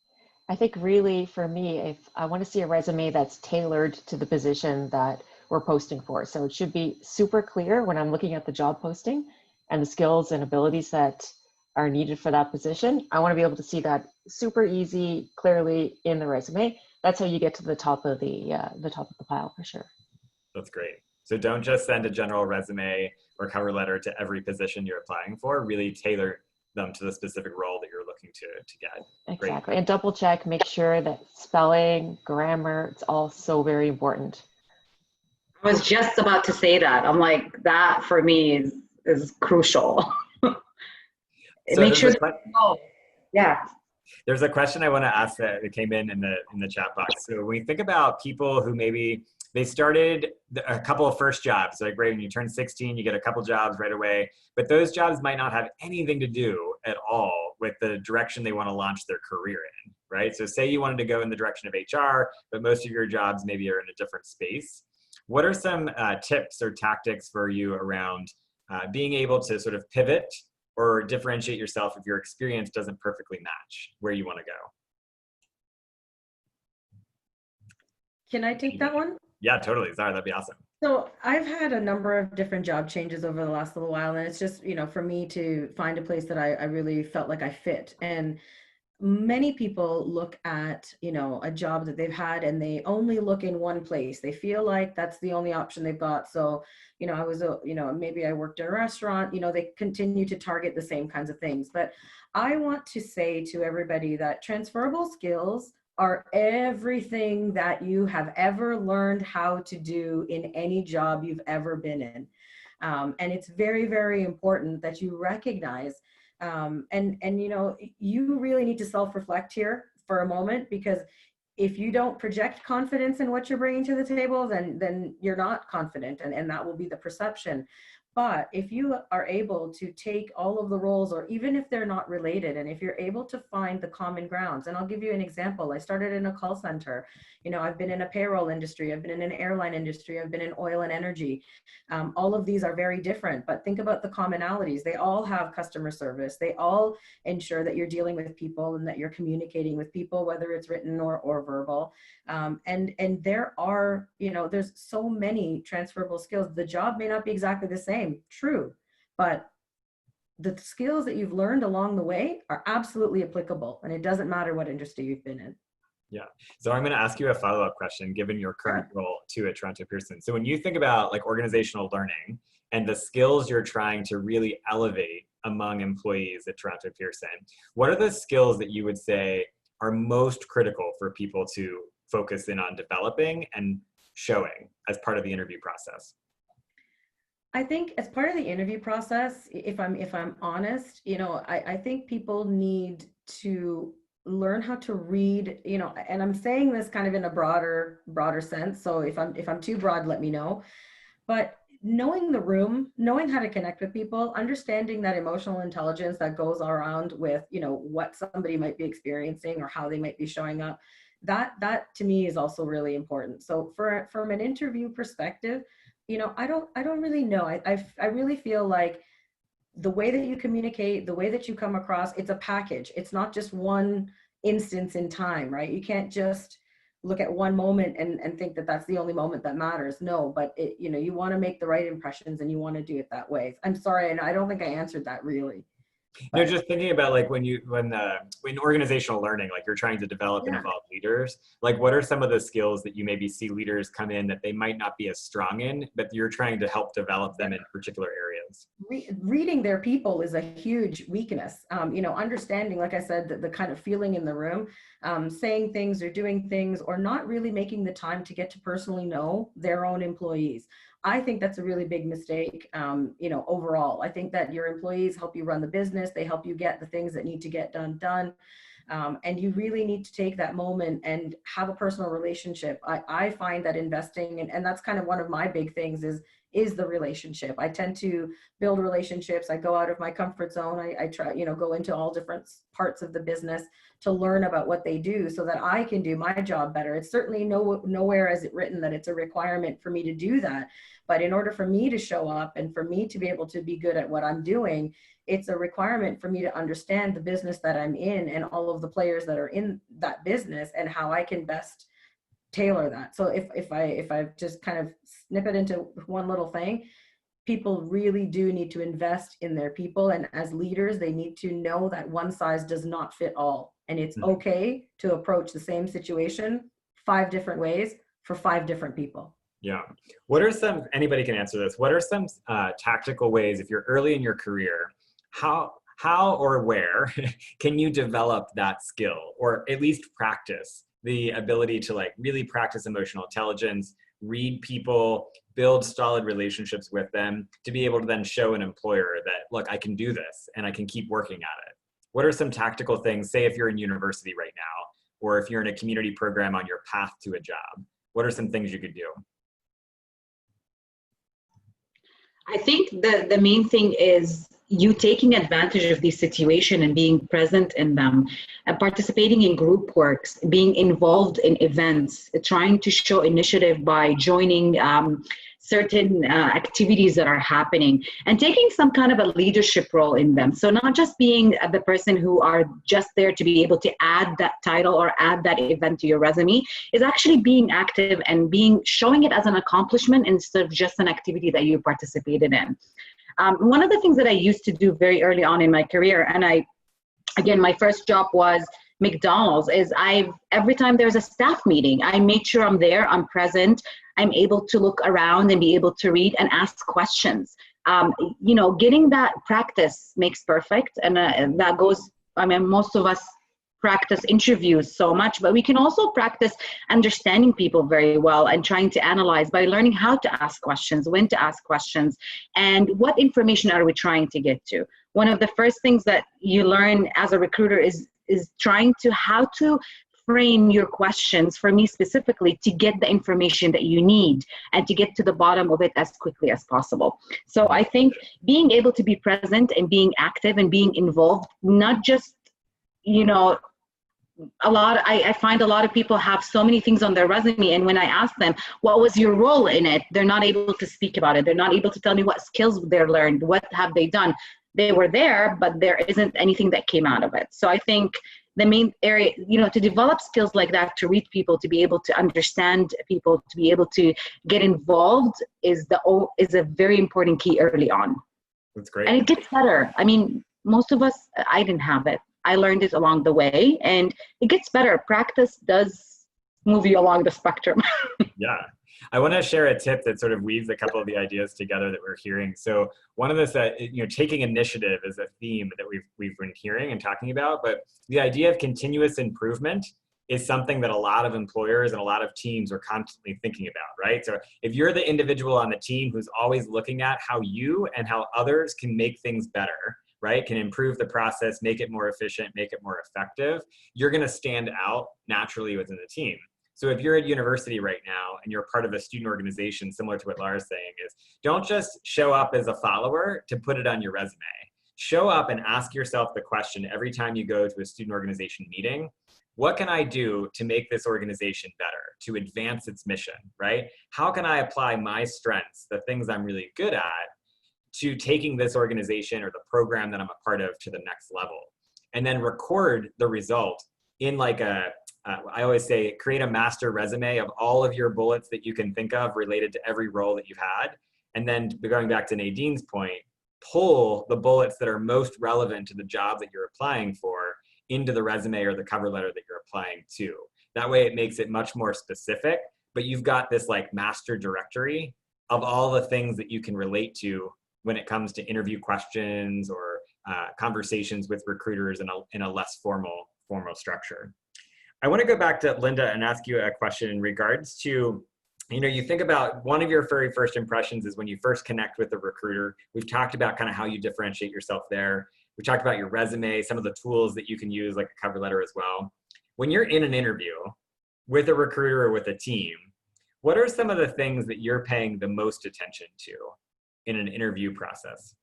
I think really for me, if I want to see a resume that's tailored to the position that we're posting for. So it should be super clear when I'm looking at the job posting and the skills and abilities that are needed for that position. I want to be able to see that super easy, clearly in the resume. That's how you get to the top of the pile for sure. That's great. So don't just send a general resume or cover letter to every position you're applying for, really tailor them to the specific role that you're looking to get. Exactly. Great. And double check, make sure that spelling, grammar, it's all so very important. I was just about to say that. I'm like, that for me is crucial. Make sure yeah. There's a question I want to ask that came in the chat box. So when you think about people who maybe they started a couple of first jobs, right? When you turn 16, you get a couple jobs right away, but those jobs might not have anything to do at all with the direction they want to launch their career in, right? So say you wanted to go in the direction of HR, but most of your jobs maybe are in a different space. What are some tips or tactics for you around being able to sort of pivot or differentiate yourself if your experience doesn't perfectly match where you want to go? Can I take that one? Yeah, totally. Zara, that'd be awesome. So I've had a number of different job changes over the last little while, and it's just, for me to find a place that I really felt like I fit. And many people look at, a job that they've had and they only look in one place. They feel like that's the only option they've got. So, I was, maybe I worked in a restaurant, they continue to target the same kinds of things. But I want to say to everybody that transferable skills are everything that you have ever learned how to do in any job you've ever been in. And it's very, very important that you recognize you really need to self-reflect here for a moment, because if you don't project confidence in what you're bringing to the table, then you're not confident, and that will be the perception. But if you are able to take all of the roles, or even if they're not related, and if you're able to find the common grounds, and I'll give you an example. I started in a call center. I've been in a payroll industry. I've been in an airline industry. I've been in oil and energy. All of these are very different, but think about the commonalities. They all have customer service. They all ensure that you're dealing with people and that you're communicating with people, whether it's written or verbal. And there are, there's so many transferable skills. The job may not be exactly the same, true, but the skills that you've learned along the way are absolutely applicable, and it doesn't matter what industry you've been in. Yeah. So I'm going to ask you a follow-up question, given your current role too at Toronto Pearson. So when you think about organizational learning and the skills you're trying to really elevate among employees at Toronto Pearson, what are the skills that you would say are most critical for people to focus in on developing and showing as part of the interview process? I think as part of the interview process, if I'm honest, I think people need to learn how to read, and I'm saying this kind of in a broader sense. So if I'm too broad, let me know. But knowing the room, knowing how to connect with people, understanding that emotional intelligence that goes around with, what somebody might be experiencing or how they might be showing up, that to me is also really important. So from an interview perspective, I don't really know. I really feel like the way that you communicate, the way that you come across, it's a package. It's not just one instance in time, right? You can't just look at one moment and think that that's the only moment that matters. No, but you want to make the right impressions and you want to do it that way. I'm sorry, and I don't think I answered that really. No, just thinking about like when organizational learning, like you're trying to develop and evolve leaders, like what are some of the skills that you maybe see leaders come in that they might not be as strong in, but you're trying to help develop them in particular areas? Reading their people is a huge weakness. Understanding, like I said, the kind of feeling in the room, saying things or doing things or not really making the time to get to personally know their own employees. I think that's a really big mistake, overall. I think that your employees help you run the business. They help you get the things that need to get done. And you really need to take that moment and have a personal relationship. I find that investing, and that's kind of one of my big things is the relationship. I tend to build relationships. I go out of my comfort zone. I try, go into all different parts of the business to learn about what they do so that I can do my job better. It's certainly nowhere is it written that it's a requirement for me to do that. But in order for me to show up and for me to be able to be good at what I'm doing, it's a requirement for me to understand the business that I'm in and all of the players that are in that business and how I can best tailor that. So if I just kind of snip it into one little thing, people really do need to invest in their people. And as leaders, they need to know that one size does not fit all. And it's okay to approach the same situation 5 different ways for 5 different people. Yeah. What are some, anybody can answer this, what are some tactical ways, if you're early in your career, how or where can you develop that skill or at least practice the ability to like really practice emotional intelligence, read people, build solid relationships with them to be able to then show an employer that, look, I can do this and I can keep working at it? What are some tactical things, say if you're in university right now, or if you're in a community program on your path to a job, what are some things you could do? I think the main thing is you taking advantage of this situation and being present in them, and participating in group works, being involved in events, trying to show initiative by joining certain activities that are happening and taking some kind of a leadership role in them. So not just being the person who are just there to be able to add that title or add that event to your resume, is actually being active and showing it as an accomplishment instead of just an activity that you participated in. One of the things that I used to do very early on in my career, and again, my first job was McDonald's, is every time there's a staff meeting, I make sure I'm there, I'm present, I'm able to look around and be able to read and ask questions. Getting that practice makes perfect. And that goes, most of us practice interviews so much, but we can also practice understanding people very well and trying to analyze by learning how to ask questions, when to ask questions, and what information are we trying to get to. One of the first things that you learn as a recruiter is trying to how to frame your questions, for me specifically, to get the information that you need and to get to the bottom of it as quickly as possible. So I think being able to be present and being active and being involved, not just, I find a lot of people have so many things on their resume, and when I ask them, what was your role in it? They're not able to speak about it. They're not able to tell me what skills they learned, what have they done. They were there, but there isn't anything that came out of it. So I think the main area, to develop skills like that, to read people, to be able to understand people, to be able to get involved is a very important key early on. That's great. And it gets better. Most of us, I didn't have it. I learned it along the way, and it gets better. Practice does move you along the spectrum. Yeah. I want to share a tip that sort of weaves a couple of the ideas together that we're hearing. So one of this, taking initiative is a theme that we've been hearing and talking about, but the idea of continuous improvement is something that a lot of employers and a lot of teams are constantly thinking about, right? So if you're the individual on the team who's always looking at how you and how others can make things better, right, can improve the process, make it more efficient, make it more effective, you're going to stand out naturally within the team. So if you're at university right now and you're part of a student organization, similar to what Laura's saying, is don't just show up as a follower to put it on your resume. Show up and ask yourself the question every time you go to a student organization meeting: what can I do to make this organization better, to advance its mission, right? How can I apply my strengths, the things I'm really good at, to taking this organization or the program that I'm a part of to the next level? And then record the result in like I always say, create a master resume of all of your bullets that you can think of related to every role that you've had. And then going back to Nadine's point, pull the bullets that are most relevant to the job that you're applying for into the resume or the cover letter that you're applying to. That way it makes it much more specific, but you've got this like master directory of all the things that you can relate to when it comes to interview questions or conversations with recruiters in a less formal structure. I want to go back to Linda and ask you a question in regards to, you think about one of your very first impressions is when you first connect with the recruiter. We've talked about kind of how you differentiate yourself there. We talked about your resume, some of the tools that you can use, like a cover letter as well. When you're in an interview with a recruiter or with a team, what are some of the things that you're paying the most attention to in an interview process?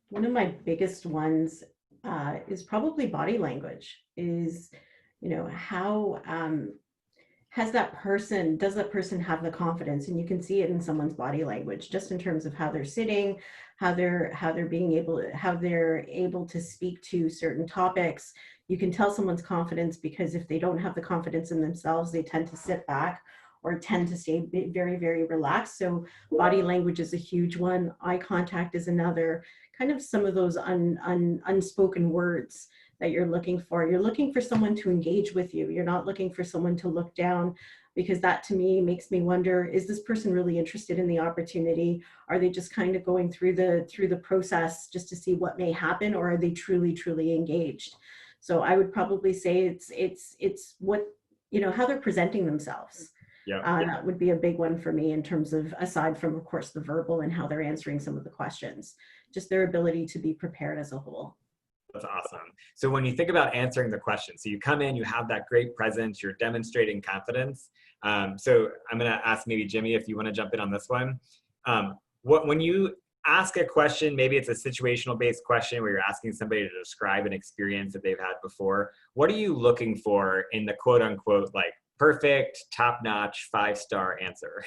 One of my biggest ones is probably body language. Is, how does that person have the confidence? And you can see it in someone's body language, just in terms of how they're sitting, how they're able to speak to certain topics. You can tell someone's confidence because if they don't have the confidence in themselves, they tend to sit back or tend to stay very, very relaxed. So body language is a huge one. Eye contact is another. Kind of some of those unspoken words that you're looking for. You're looking for someone to engage with you. You're not looking for someone to look down, because that to me makes me wonder, is this person really interested in the opportunity? Are they just kind of going through the process just to see what may happen, or are they truly, truly engaged? So I would probably say it's what, how they're presenting themselves. Yeah. That would be a big one for me in terms of, aside from, of course, the verbal and how they're answering some of the questions, just their ability to be prepared as a whole. That's awesome. So when you think about answering the question, so you come in, you have that great presence, you're demonstrating confidence. So I'm going to ask maybe Jimmy, if you want to jump in on this one. When you ask a question, maybe it's a situational based question where you're asking somebody to describe an experience that they've had before. What are you looking for in the quote unquote, like perfect, top notch, 5-star answer?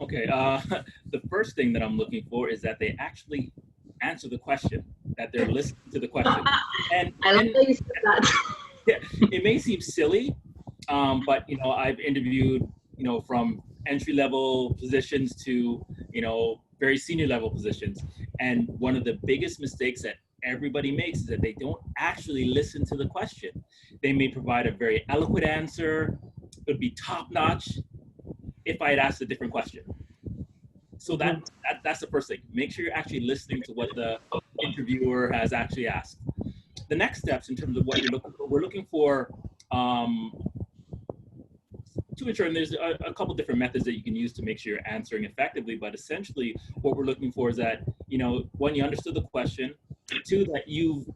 Okay, the first thing that I'm looking for is that they actually answer the question, that they're listening to the question. And I love that you said that. Yeah, it may seem silly, but I've interviewed, from entry-level positions to, very senior level positions. And one of the biggest mistakes that everybody makes is that they don't actually listen to the question. They may provide a very eloquent answer. It would be top-notch if I had asked a different question. So that's the first thing. Make sure you're actually listening to what the interviewer has actually asked. The next steps in terms of what you're looking for, we're looking for to ensure, and there's a couple different methods that you can use to make sure you're answering effectively, but essentially what we're looking for is that, one, you understood the question, two, that you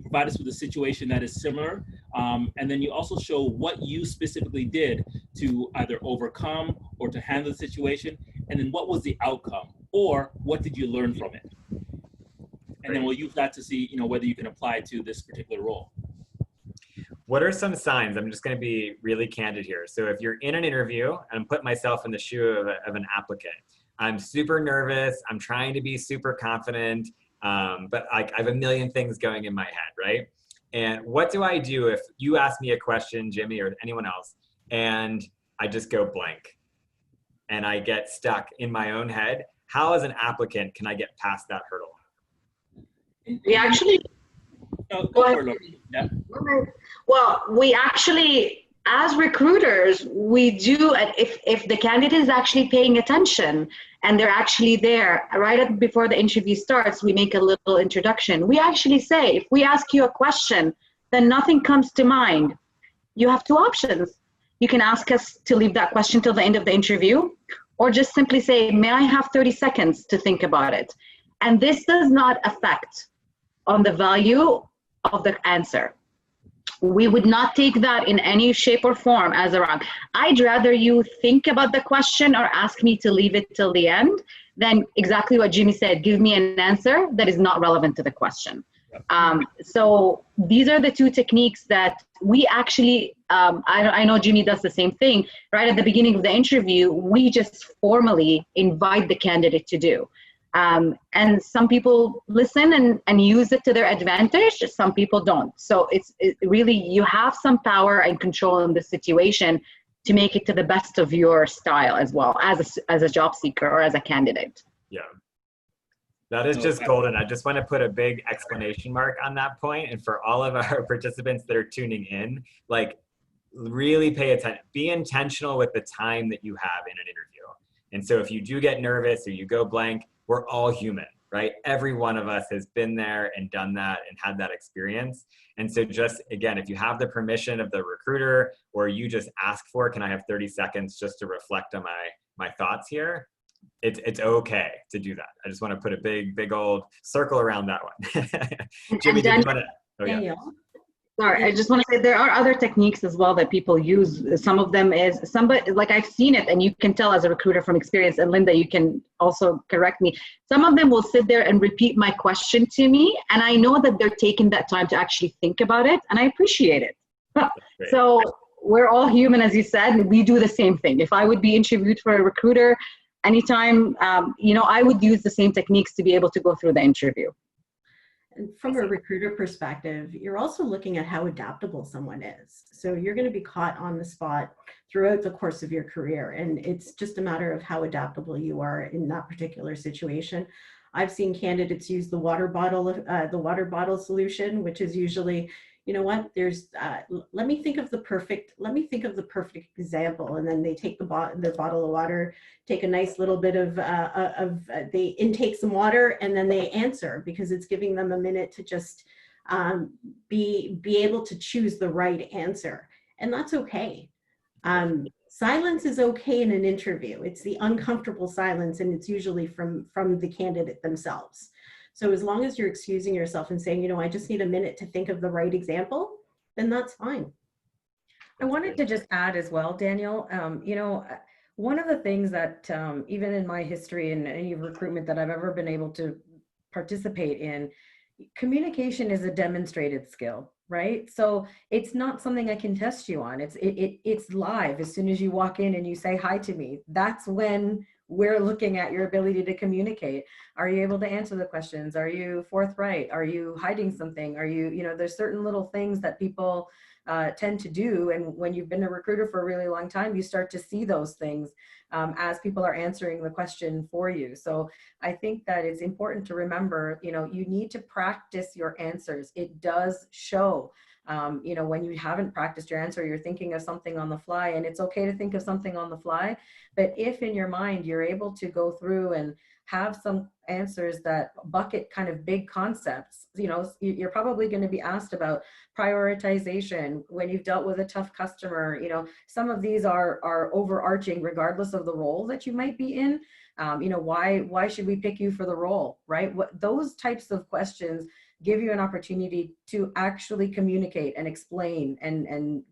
provide us with a situation that is similar, and then you also show what you specifically did to either overcome or to handle the situation, and then what was the outcome, or what did you learn from it? And then we'll use that to see, whether you can apply it to this particular role. What are some signs? I'm just going to be really candid here. So if you're in an interview, and I'm putting myself in the shoe of an applicant, I'm super nervous, I'm trying to be super confident, but I have a million things going in my head, right? And what do I do if you ask me a question, Jimmy, or anyone else, and I just go blank and I get stuck in my own head? How, as an applicant, can I get past that hurdle? We actually, Go ahead. Yeah. well, we actually, as recruiters, we do, if the candidate is actually paying attention and they're actually there right before the interview starts, we make a little introduction. We actually say, if we ask you a question, then nothing comes to mind. You have two options. You can ask us to leave that question till the end of the interview, or just simply say, may I have 30 seconds to think about it? And this does not affect on the value of the answer. We would not take that in any shape or form as a wrong. I'd rather you think about the question or ask me to leave it till the end than exactly what Jimmy said, give me an answer that is not relevant to the question. So these are the two techniques that we actually, I know Jimmy does the same thing. Right at the beginning of the interview, we just formally invite the candidate to do. And some people listen and use it to their advantage, some people don't. So it's really, you have some power and control in the situation to make it to the best of your style as well, as a job seeker or as a candidate. Yeah. That is just golden. I just want to put a big exclamation mark on that point. And for all of our participants that are tuning in, like, really pay attention, be intentional with the time that you have in an interview. And so if you do get nervous or you go blank, we're all human, right? Every one of us has been there and done that and had that experience. And so just, again, if you have the permission of the recruiter, or you just ask for, can I have 30 seconds just to reflect on my thoughts here? It's okay to do that. I just want to put a big old circle around that one. Jimmy, did you want to? Oh, yeah. Sorry, I just want to say there are other techniques as well that people use. Some of them is somebody, like, I've seen it, and you can tell as a recruiter from experience, and Linda, you can also correct me. Some of them will sit there and repeat my question to me, and I know that they're taking that time to actually think about it, and I appreciate it. So we're all human, as you said, and we do the same thing. If I would be interviewed for a recruiter, anytime, I would use the same techniques to be able to go through the interview. And from a recruiter perspective, you're also looking at how adaptable someone is. So you're going to be caught on the spot throughout the course of your career. And it's just a matter of how adaptable you are in that particular situation. I've seen candidates use the water bottle solution, which is usually, you know what, there's, let me think of the perfect example. And then they take their bottle of water, take a nice little bit they intake some water, and then they answer, because it's giving them a minute to just be able to choose the right answer. And that's okay. Silence is okay in an interview. It's the uncomfortable silence, and it's usually from the candidate themselves. So as long as you're excusing yourself and saying, I just need a minute to think of the right example, then that's fine. I wanted to just add as well, Daniel, one of the things that even in my history and any recruitment that I've ever been able to participate in, communication is a demonstrated skill, right? So it's not something I can test you on. It's live. As soon as you walk in and you say hi to me, that's when we're looking at your ability to communicate. Are you able to answer the questions? Are you forthright? Are you hiding something? Are you, there's certain little things that people tend to do. And when you've been a recruiter for a really long time, you start to see those things as people are answering the question for you. So I think that it's important to remember, you need to practice your answers. It does show. When you haven't practiced your answer, you're thinking of something on the fly, and it's okay to think of something on the fly. But if in your mind, you're able to go through and have some answers that bucket kind of big concepts, you're probably going to be asked about prioritization when you've dealt with a tough customer. Some of these are overarching regardless of the role that you might be in. Why should we pick you for the role, right? Those types of questions give you an opportunity to actually communicate and explain and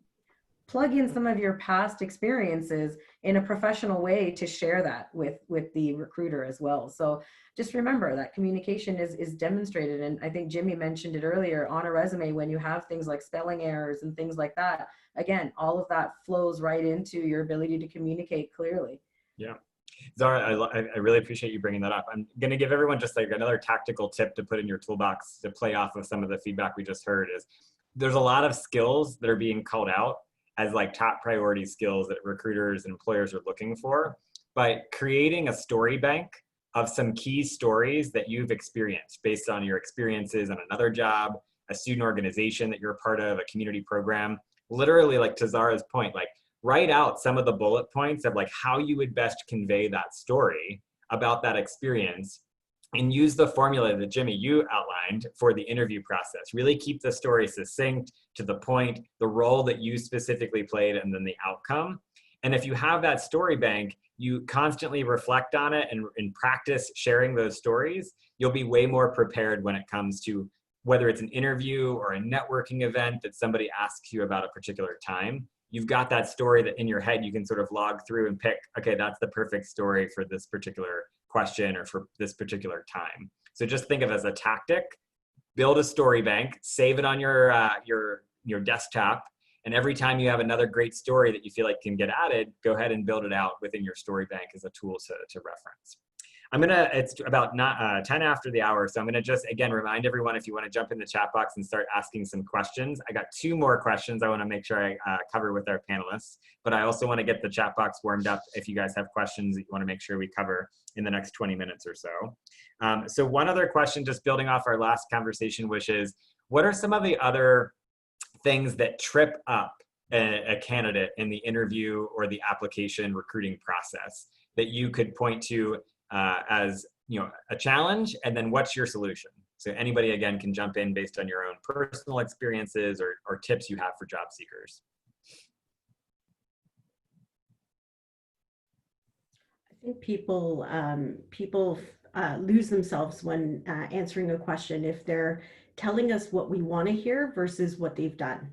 plug in some of your past experiences in a professional way to share that with the recruiter as well. So just remember that communication is demonstrated. And I think Jimmy mentioned it earlier, on a resume, when you have things like spelling errors and things like that, again, all of that flows right into your ability to communicate clearly. Yeah. Zara, I really appreciate you bringing that up. I'm going to give everyone just like another tactical tip to put in your toolbox to play off of some of the feedback we just heard. Is there's a lot of skills that are being called out as like top priority skills that recruiters and employers are looking for, but creating a story bank of some key stories that you've experienced based on your experiences on another job, a student organization that you're a part of, a community program, literally, like to Zara's point, like write out some of the bullet points of like how you would best convey that story about that experience and use the formula that Jimmy, you outlined for the interview process. Really keep the story succinct, to the point, the role that you specifically played, and then the outcome. And if you have that story bank, you constantly reflect on it and practice sharing those stories, you'll be way more prepared when it comes to whether it's an interview or a networking event that somebody asks you about a particular time. You've got that story that in your head you can sort of log through and pick, okay, that's the perfect story for this particular question or for this particular time. So just think of it as a tactic. Build a story bank, save it on your desktop, and every time you have another great story that you feel like can get added, go ahead and build it out within your story bank as a tool to reference. It's about 10 after the hour, so I'm gonna just, again, remind everyone, if you wanna jump in the chat box and start asking some questions. I got 2 more questions I wanna make sure I cover with our panelists, but I also wanna get the chat box warmed up if you guys have questions that you wanna make sure we cover in the next 20 minutes or so. So one other question, just building off our last conversation, which is, what are some of the other things that trip up a candidate in the interview or the application recruiting process that you could point to as, you know, a challenge, and then what's your solution? So anybody, again, can jump in based on your own personal experiences or tips you have for job seekers. I think people lose themselves when answering a question if they're telling us what we want to hear versus what they've done.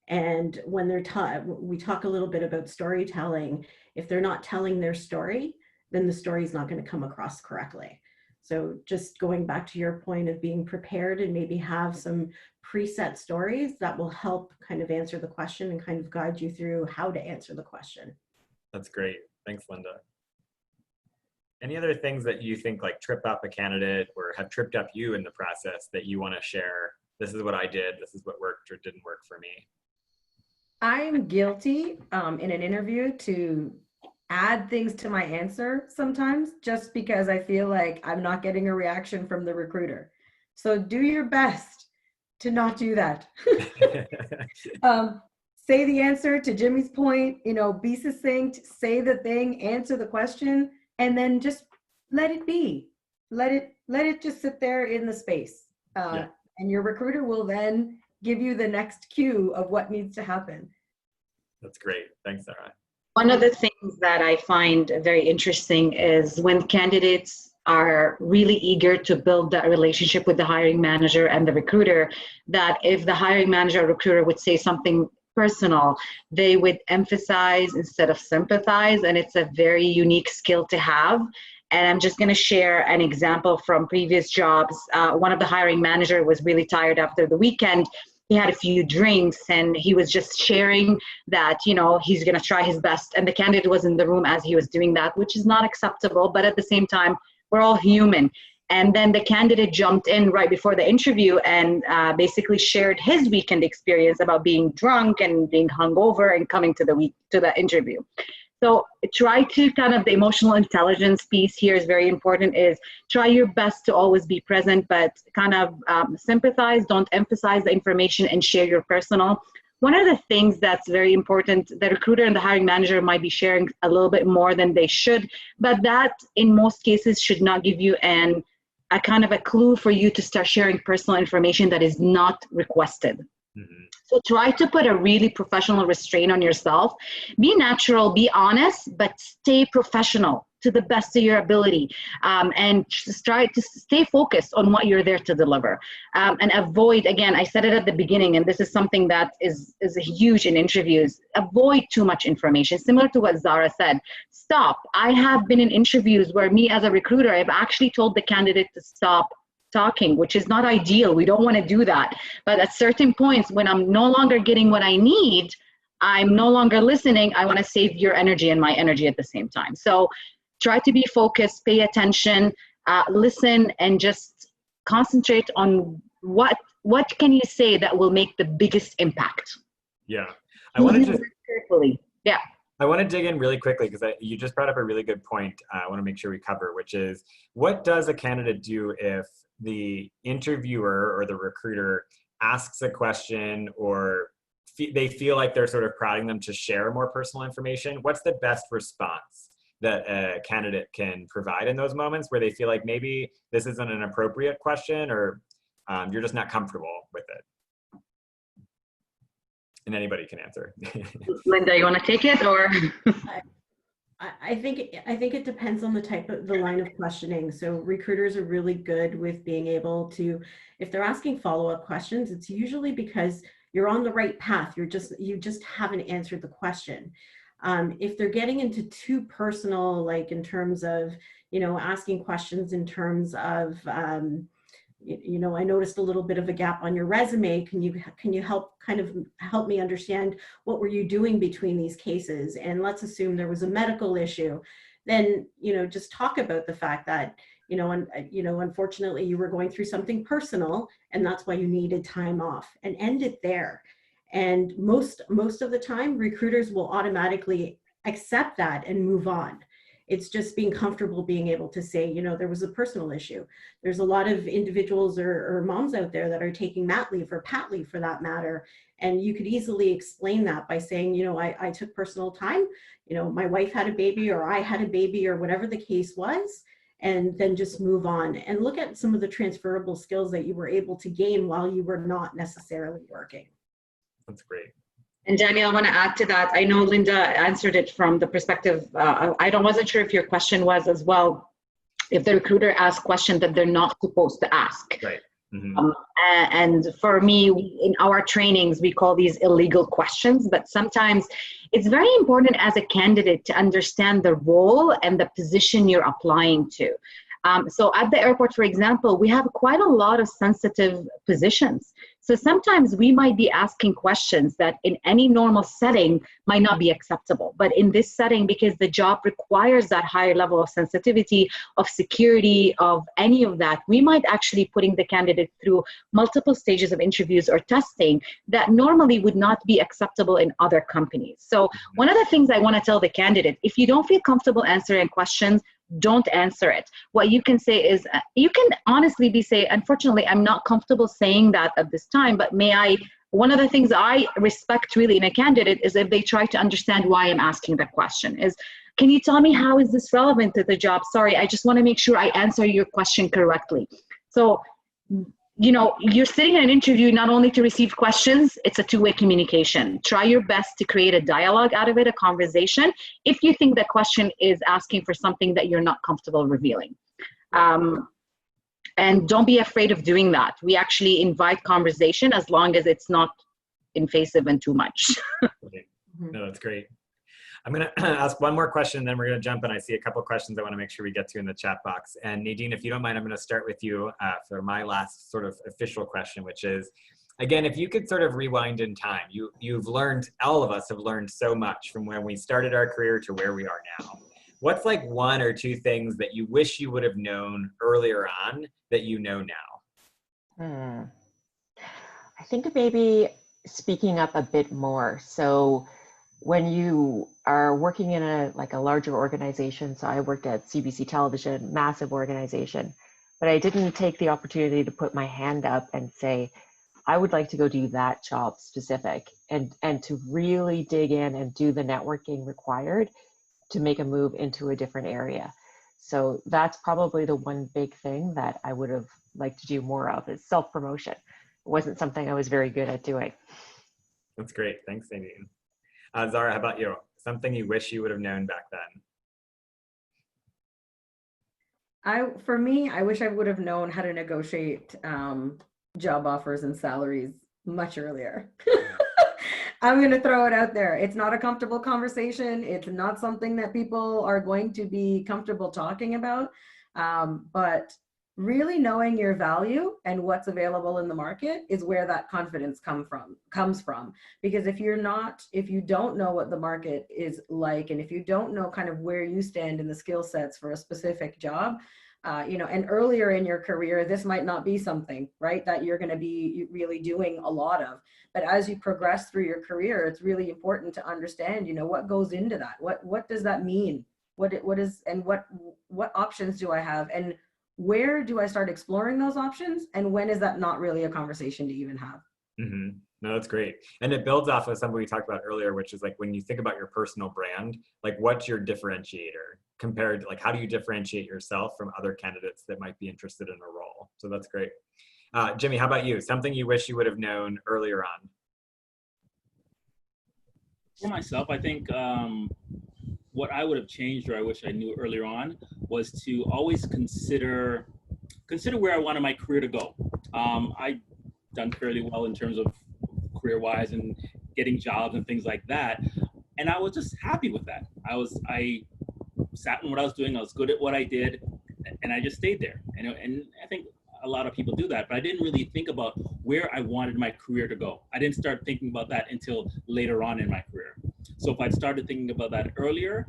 And when they're we talk a little bit about storytelling. If they're not telling their story, then the story is not going to come across correctly. So just going back to your point of being prepared and maybe have some preset stories that will help kind of answer the question and kind of guide you through how to answer the question. That's great. Thanks, Linda. Any other things that you think like trip up a candidate or have tripped up you in the process that you want to share? This is what I did. This is what worked or didn't work for me. I'm guilty in an interview to add things to my answer sometimes just because I feel like I'm not getting a reaction from the recruiter. So do your best to not do that. Say the answer, to Jimmy's point, you know, be succinct, say the thing, answer the question, and then just let it be. Let it just sit there in the space. And your recruiter will then give you the next cue of what needs to happen. That's great. Thanks, Sarah. One of the things that I find very interesting is when candidates are really eager to build that relationship with the hiring manager and the recruiter, that if the hiring manager or recruiter would say something personal, they would emphasize instead of sympathize, and it's a very unique skill to have. And I'm just going to share an example from previous jobs. One of the hiring manager was really tired after the weekend. He had a few drinks and he was just sharing that, you know, he's going to try his best. And the candidate was in the room as he was doing that, which is not acceptable. But at the same time, we're all human. And then the candidate jumped in right before the interview and basically shared his weekend experience about being drunk and being hungover and coming to the interview. So try to kind of, the emotional intelligence piece here is very important, is try your best to always be present, but kind of sympathize, don't emphasize the information and share your personal. One of the things that's very important, the recruiter and the hiring manager might be sharing a little bit more than they should, but that in most cases should not give you a kind of a clue for you to start sharing personal information that is not requested. Mm-hmm. So try to put a really professional restraint on yourself. Be natural, be honest, but stay professional to the best of your ability. And just try to stay focused on what you're there to deliver. And avoid, again, I said it at the beginning, and this is something that is huge in interviews, avoid too much information. Similar to what Zara said, stop. I have been in interviews where me as a recruiter, I've actually told the candidate to stop talking, which is not ideal. We don't want to do that. But at certain points, when I'm no longer getting what I need, I'm no longer listening. I want to save your energy and my energy at the same time. So try to be focused, pay attention, listen, and just concentrate on what can you say that will make the biggest impact. Yeah, I want to just carefully. Yeah. I want to dig in really quickly because you just brought up a really good point I want to make sure we cover, which is what does a candidate do if the interviewer or the recruiter asks a question or they feel like they're sort of prodding them to share more personal information? What's the best response? that a candidate can provide in those moments where they feel like maybe this isn't an appropriate question, or you're just not comfortable with it? And anybody can answer. Linda, you want to take it, or? I think it depends on the line of questioning. So recruiters are really good with being able to, if they're asking follow-up questions, it's usually because you're on the right path. You just haven't answered the question. If they're getting into too personal, like in terms of, asking questions in terms of, I noticed a little bit of a gap on your resume. Can you help me understand what were you doing between these cases? And let's assume there was a medical issue. Then, just talk about the fact that, unfortunately you were going through something personal and that's why you needed time off, and end it there. And most of the time, recruiters will automatically accept that and move on. It's just being comfortable being able to say, there was a personal issue. There's a lot of individuals or moms out there that are taking mat leave or pat leave for that matter. And you could easily explain that by saying, I took personal time, my wife had a baby, or I had a baby, or whatever the case was, and then just move on and look at some of the transferable skills that you were able to gain while you were not necessarily working. That's great. And Danielle, I want to add to that. I know Linda answered it from the perspective, I wasn't sure if your question was as well, if the recruiter asks questions that they're not supposed to ask. Right. Mm-hmm. And for me, in our trainings, we call these illegal questions, but sometimes it's very important as a candidate to understand the role and the position you're applying to. So at the airport, for example, we have quite a lot of sensitive positions. So sometimes we might be asking questions that in any normal setting might not be acceptable. But in this setting, because the job requires that higher level of sensitivity, of security, of any of that, we might actually putting the candidate through multiple stages of interviews or testing that normally would not be acceptable in other companies. So one of the things I want to tell the candidate, if you don't feel comfortable answering questions, don't answer it. What you can say is, you can honestly say, unfortunately, I'm not comfortable saying that at this time, but may I, one of the things I respect really in a candidate is if they try to understand why I'm asking the question is, can you tell me how is this relevant to the job? Sorry, I just want to make sure I answer your question correctly. So, you're sitting in an interview not only to receive questions, it's a two-way communication. Try your best to create a dialogue out of it, a conversation, if you think the question is asking for something that you're not comfortable revealing. And don't be afraid of doing that. We actually invite conversation as long as it's not invasive and too much. No, that's great. I'm going to ask one more question, then we're going to jump in. I see a couple of questions I want to make sure we get to in the chat box. And Nadine, if you don't mind, I'm going to start with you for my last sort of official question, which is, again, if you could sort of rewind in time, you've learned, all of us have learned so much from when we started our career to where we are now. What's like one or two things that you wish you would have known earlier on that you know now? I think maybe speaking up a bit more. So when you are working in a larger organization, so I worked at CBC Television, massive organization, but I didn't take the opportunity to put my hand up and say, I would like to go do that job specific, and to really dig in and do the networking required to make a move into a different area. So that's probably the one big thing that I would have liked to do more of, is self-promotion. It wasn't something I was very good at doing. That's great. Thanks, Nadine. Zara, how about you? Something you wish you would have known back then? For me, I wish I would have known how to negotiate job offers and salaries much earlier. I'm going to throw it out there. It's not a comfortable conversation. It's not something that people are going to be comfortable talking about. But really knowing your value and what's available in the market is where that confidence comes from. Because if you don't know what the market is like, and if you don't know kind of where you stand in the skill sets for a specific job, and earlier in your career, this might not be something, right, that you're going to be really doing a lot of. But as you progress through your career, it's really important to understand, what goes into that. What does that mean? What options do I have? And where do I start exploring those options? And when is that not really a conversation to even have? Mm-hmm. No, that's great. And it builds off of something we talked about earlier, which is like when you think about your personal brand, like what's your differentiator compared to like, how do you differentiate yourself from other candidates that might be interested in a role? So that's great. Jimmy, how about you? Something you wish you would have known earlier on? For myself, I think what I would have changed, or I wish I knew earlier on, was to always consider where I wanted my career to go. I've done fairly well in terms of career-wise and getting jobs and things like that, and I was just happy with that. I sat in what I was doing. I was good at what I did, and I just stayed there. And I think a lot of people do that, but I didn't really think about where I wanted my career to go. I didn't start thinking about that until later on in my career. So if I'd started thinking about that earlier,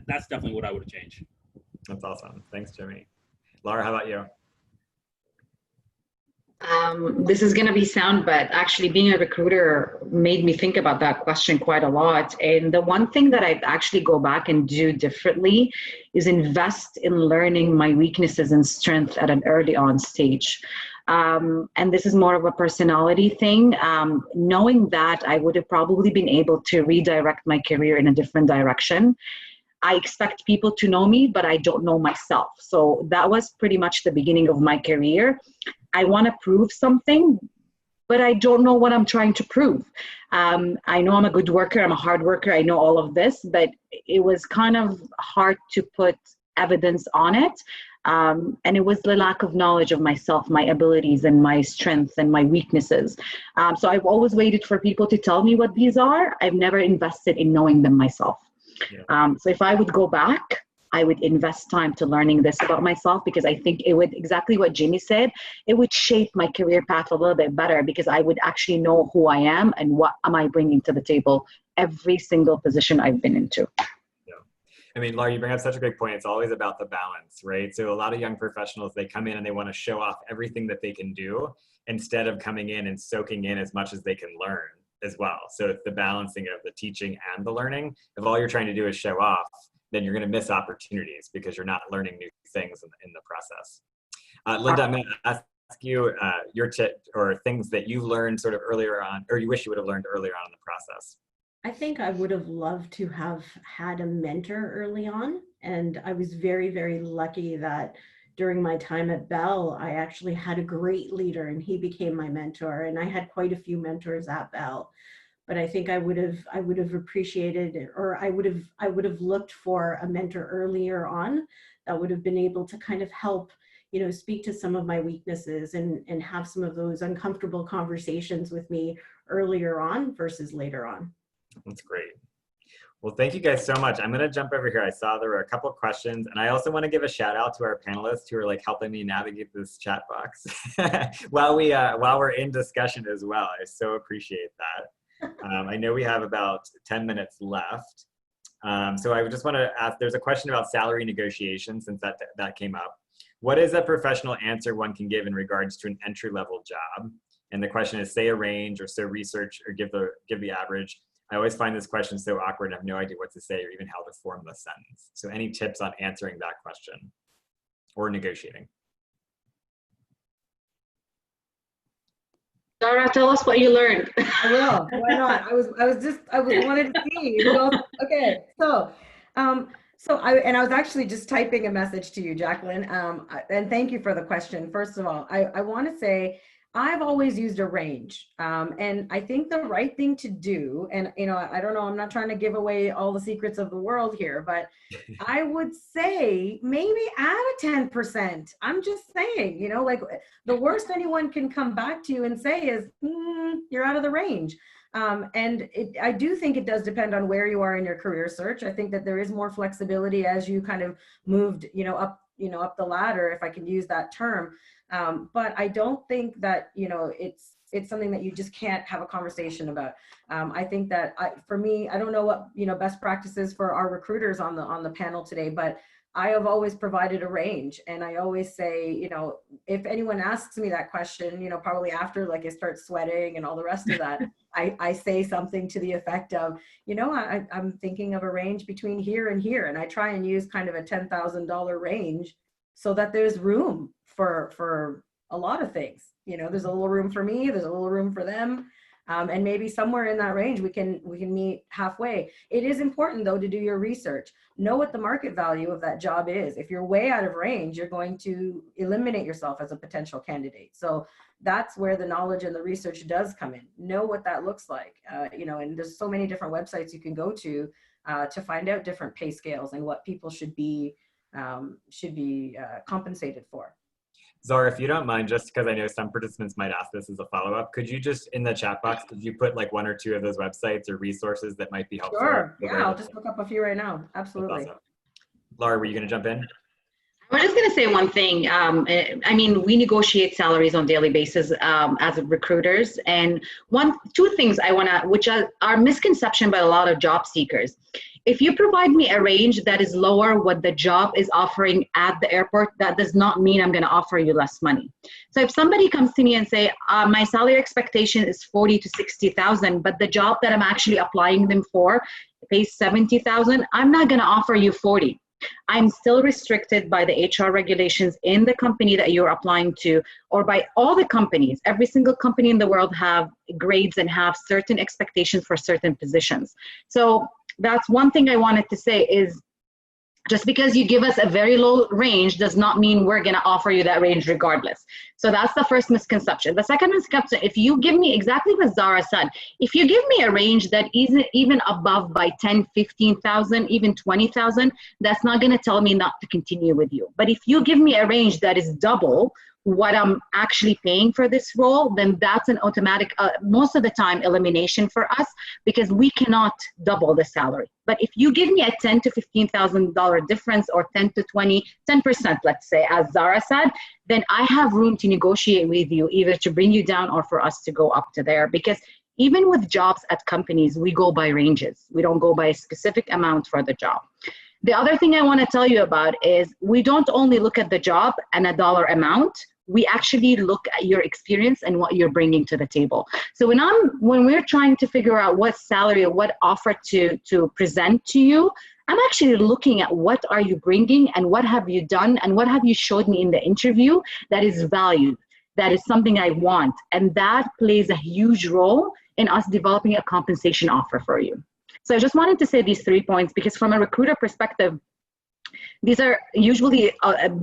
that's definitely what I would have changed. That's awesome. Thanks, Jimmy. Laura, how about you? This is going to be sound, but actually being a recruiter made me think about that question quite a lot. And the one thing that I'd actually go back and do differently is invest in learning my weaknesses and strengths at an early on stage. And this is more of a personality thing. Knowing that, I would have probably been able to redirect my career in a different direction. I expect people to know me, but I don't know myself. So that was pretty much the beginning of my career. I want to prove something, but I don't know what I'm trying to prove. I know I'm a good worker, I'm a hard worker, I know all of this, but it was kind of hard to put evidence on it. And it was the lack of knowledge of myself, my abilities and my strengths and my weaknesses. So I've always waited for people to tell me what these are. I've never invested in knowing them myself. Yeah. So if I would go back, I would invest time to learning this about myself, because I think it would, exactly what Jimmy said, it would shape my career path a little bit better, because I would actually know who I am and what am I bringing to the table every single position I've been into. Yeah. I mean, Laura, you bring up such a great point. It's always about the balance, right? So a lot of young professionals, they come in and they want to show off everything that they can do instead of coming in and soaking in as much as they can learn as well. So it's the balancing of the teaching and the learning. If all you're trying to do is show off, then you're going to miss opportunities because you're not learning new things in the process. Linda, I'm going to ask you your tip or things that you learned sort of earlier on, or you wish you would have learned earlier on in the process. I think I would have loved to have had a mentor early on. And I was very, very lucky that during my time at Bell, I actually had a great leader and he became my mentor. And I had quite a few mentors at Bell. But I think I would have appreciated it, or I would have looked for a mentor earlier on that would have been able to kind of help, speak to some of my weaknesses and have some of those uncomfortable conversations with me earlier on versus later on. That's great. Well, thank you guys so much. I'm going to jump over here. I saw there were a couple of questions, and I also want to give a shout out to our panelists who are like helping me navigate this chat box while we're in discussion as well. I so appreciate that. I know we have about 10 minutes left. So I just want to ask, there's a question about salary negotiations, since that came up. What is a professional answer one can give in regards to an entry-level job? And the question is, say a range, or so research, or give the average. I always find this question so awkward. I have no idea what to say or even how to form the sentence. So any tips on answering that question or negotiating? Sarah, tell us what you learned. I will. Why not? I wanted to see. Okay. So I was actually just typing a message to you, Jacqueline. And thank you for the question. First of all, I want to say I've always used a range. And I think the right thing to do, and I don't know, I'm not trying to give away all the secrets of the world here, but I would say maybe add a 10%. I'm just saying, like the worst anyone can come back to you and say is, you're out of the range. And I do think it does depend on where you are in your career search. I think that there is more flexibility as you kind of moved, up the ladder, if I can use that term. But I don't think that, it's something that you just can't have a conversation about. I think that for me, I don't know what, best practices for our recruiters on the panel today, but I have always provided a range. And I always say, if anyone asks me that question, probably after like I start sweating and all the rest of that, I say something to the effect of, I'm thinking of a range between here and here. And I try and use kind of a $10,000 range so that there's room for a lot of things. You know, there's a little room for me, there's a little room for them. And maybe somewhere in that range, we can meet halfway. It is important though to do your research. Know what the market value of that job is. If you're way out of range, you're going to eliminate yourself as a potential candidate. So that's where the knowledge and the research does come in. Know what that looks like. You know, and there's so many different websites you can go to find out different pay scales and what people should be compensated for. Zara, if you don't mind, just because I know some participants might ask this as a follow-up, could you just, in the chat box, could you put like 1 or 2 of those websites or resources that might be helpful? Sure, yeah, I'll just look up a few right now, absolutely. Awesome. Laura, were you gonna jump in? I was just going to say one thing. I mean, we negotiate salaries on a daily basis as recruiters. And 2 things I want to, which are misconception by a lot of job seekers. If you provide me a range that is lower what the job is offering at the airport, that does not mean I'm going to offer you less money. So if somebody comes to me and say, my salary expectation is 40 to 60,000, but the job that I'm actually applying them for pays 70,000, I'm not going to offer you 40. I'm still restricted by the HR regulations in the company that you're applying to, or by all the companies. Every single company in the world have grades and have certain expectations for certain positions. So that's one thing I wanted to say is, just because you give us a very low range does not mean we're going to offer you that range regardless. So that's the first misconception. The second misconception, if you give me exactly what Zara said, if you give me a range that isn't even above by 10, 15,000, even 20,000, that's not going to tell me not to continue with you. But if you give me a range that is double what I'm actually paying for this role, then that's an automatic, most of the time, elimination for us, because we cannot double the salary. But if you give me a $10,000 to $15,000 difference, or 10 to 20, 10%, let's say, as Zara said, then I have room to negotiate with you, either to bring you down or for us to go up to there. Because even with jobs at companies, we go by ranges. We don't go by a specific amount for the job. The other thing I want to tell you about is we don't only look at the job and a dollar amount. We actually look at your experience and what you're bringing to the table. So when we're trying to figure out what salary or what offer to present to you, I'm actually looking at what are you bringing and what have you done and what have you showed me in the interview that is valued, that is something I want. And that plays a huge role in us developing a compensation offer for you. So I just wanted to say these 3 points, because from a recruiter perspective, these are usually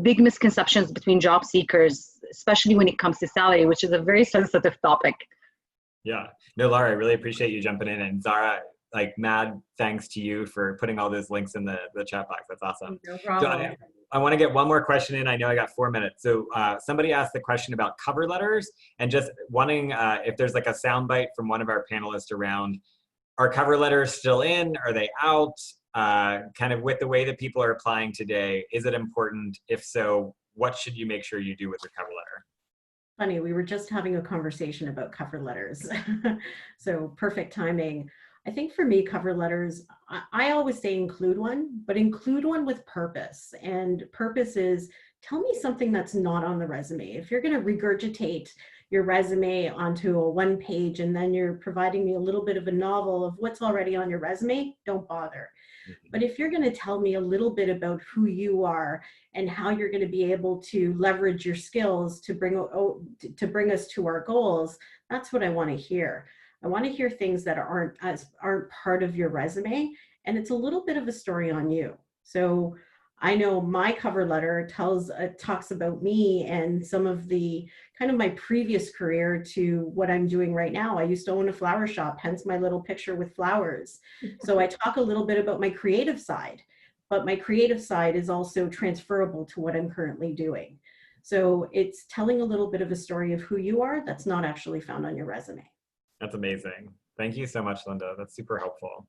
big misconceptions between job seekers, especially when it comes to salary, which is a very sensitive topic. Yeah, no, Laura, I really appreciate you jumping in. And Zara, like, mad thanks to you for putting all those links in the chat box. That's awesome. No problem. So I want to get one more question in. I know I got 4 minutes. So somebody asked the question about cover letters, and just wanting if there's like a soundbite from one of our panelists around, are cover letters still in? Are they out? Kind of with the way that people are applying today, is it important? If so, what should you make sure you do with your cover letter? Funny, we were just having a conversation about cover letters. So perfect timing. I think for me, cover letters, I always say include one, but include one with purpose. And purpose is, tell me something that's not on the resume. If you're going to regurgitate your resume onto a 1 page and then you're providing me a little bit of a novel of what's already on your resume, don't bother. But if you're going to tell me a little bit about who you are and how you're going to be able to leverage your skills to bring us to our goals, that's what I want to hear. I want to hear things that aren't part of your resume, and it's a little bit of a story on you. So I know my cover letter talks about me and some of the kind of my previous career to what I'm doing right now. I used to own a flower shop, hence my little picture with flowers. So I talk a little bit about my creative side, but my creative side is also transferable to what I'm currently doing. So it's telling a little bit of a story of who you are that's not actually found on your resume. That's amazing. Thank you so much, Linda. That's super helpful.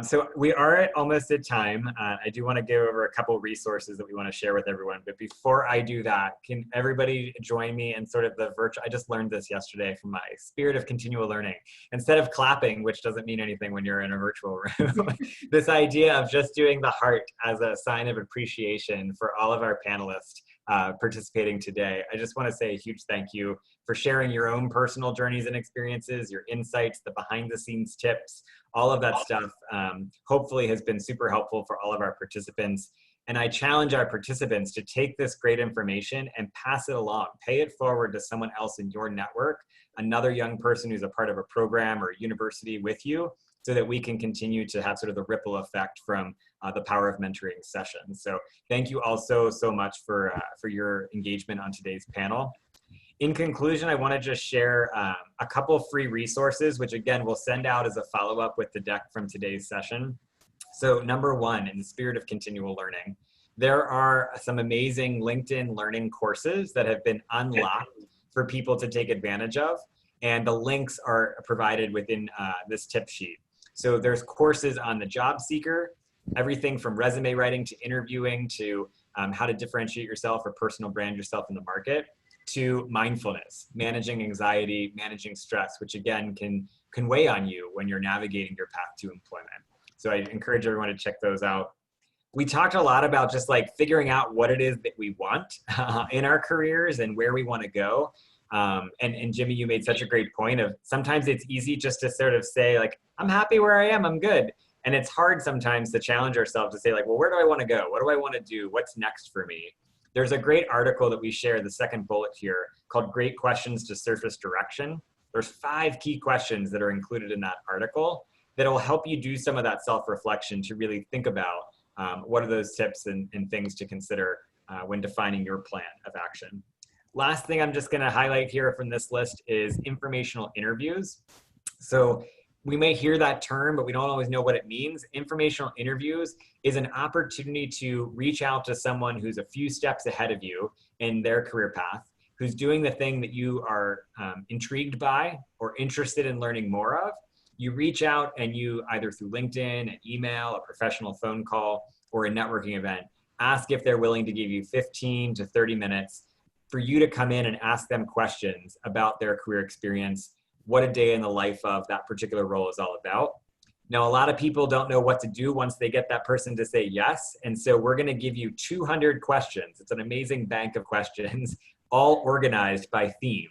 So we are almost at time. I do want to go over a couple resources that we want to share with everyone. But before I do that, can everybody join me in sort of the virtual, I just learned this yesterday from my spirit of continual learning. Instead of clapping, which doesn't mean anything when you're in a virtual room, this idea of just doing the heart as a sign of appreciation for all of our panelists participating today. I just want to say a huge thank you for sharing your own personal journeys and experiences, your insights, the behind the scenes tips, all of that stuff hopefully has been super helpful for all of our participants. And I challenge our participants to take this great information and pass it along, pay it forward to someone else in your network, another young person who's a part of a program or university with you, so that we can continue to have sort of the ripple effect from the Power of Mentoring sessions. So thank you all so much for your engagement on today's panel. In conclusion, I want to just share a couple of free resources, which again, we'll send out as a follow-up with the deck from today's session. So number one, in the spirit of continual learning, there are some amazing LinkedIn learning courses that have been unlocked for people to take advantage of. And the links are provided within this tip sheet. So there's courses on the job seeker, everything from resume writing to interviewing to how to differentiate yourself or personal brand yourself in the market, to mindfulness, managing anxiety, managing stress, which again can weigh on you when you're navigating your path to employment. So I encourage everyone to check those out. We talked a lot about just like figuring out what it is that we want in our careers and where we want to go. And Jimmy, you made such a great point of sometimes it's easy just to sort of say like, I'm happy where I am, I'm good. And it's hard sometimes to challenge ourselves to say like, well, where do I want to go? What do I want to do? What's next for me? There's a great article that we share, the second bullet here, called Great Questions to Surface Direction. There's 5 key questions that are included in that article that will help you do some of that self-reflection to really think about what are those tips and things to consider when defining your plan of action. Last thing I'm just going to highlight here from this list is informational interviews. So we may hear that term, but we don't always know what it means. Informational interviews is an opportunity to reach out to someone who's a few steps ahead of you in their career path, who's doing the thing that you are intrigued by or interested in learning more of. You reach out and you either through LinkedIn, an email, a professional phone call, or a networking event, ask if they're willing to give you 15 to 30 minutes for you to come in and ask them questions about their career experience, what a day in the life of that particular role is all about. Now, a lot of people don't know what to do once they get that person to say yes. And so we're going to give you 200 questions. It's an amazing bank of questions, all organized by theme,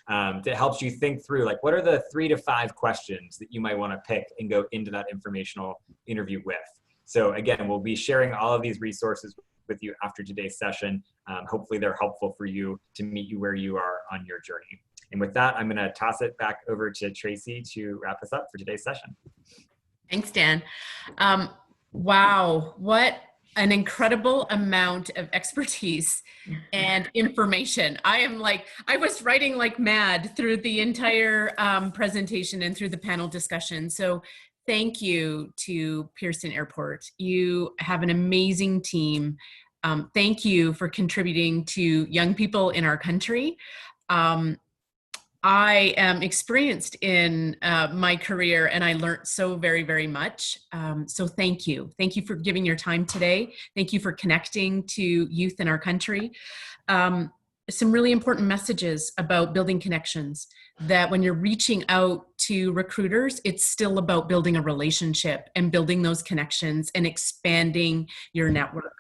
that helps you think through, like, what are the 3 to 5 questions that you might want to pick and go into that informational interview with. So again, we'll be sharing all of these resources with you after today's session. Hopefully they're helpful for you to meet you where you are on your journey. And with that, I'm going to toss it back over to Tracy to wrap us up for today's session. Thanks, Dan. Wow, what an incredible amount of expertise and information. I was writing like mad through the entire presentation and through the panel discussion. So thank you to Pearson Airport. You have an amazing team. Thank you for contributing to young people in our country. I am experienced in my career and I learned so very, very much. So thank you. Thank you for giving your time today. Thank you for connecting to youth in our country. Some really important messages about building connections, that when you're reaching out to recruiters, it's still about building a relationship and building those connections and expanding your network.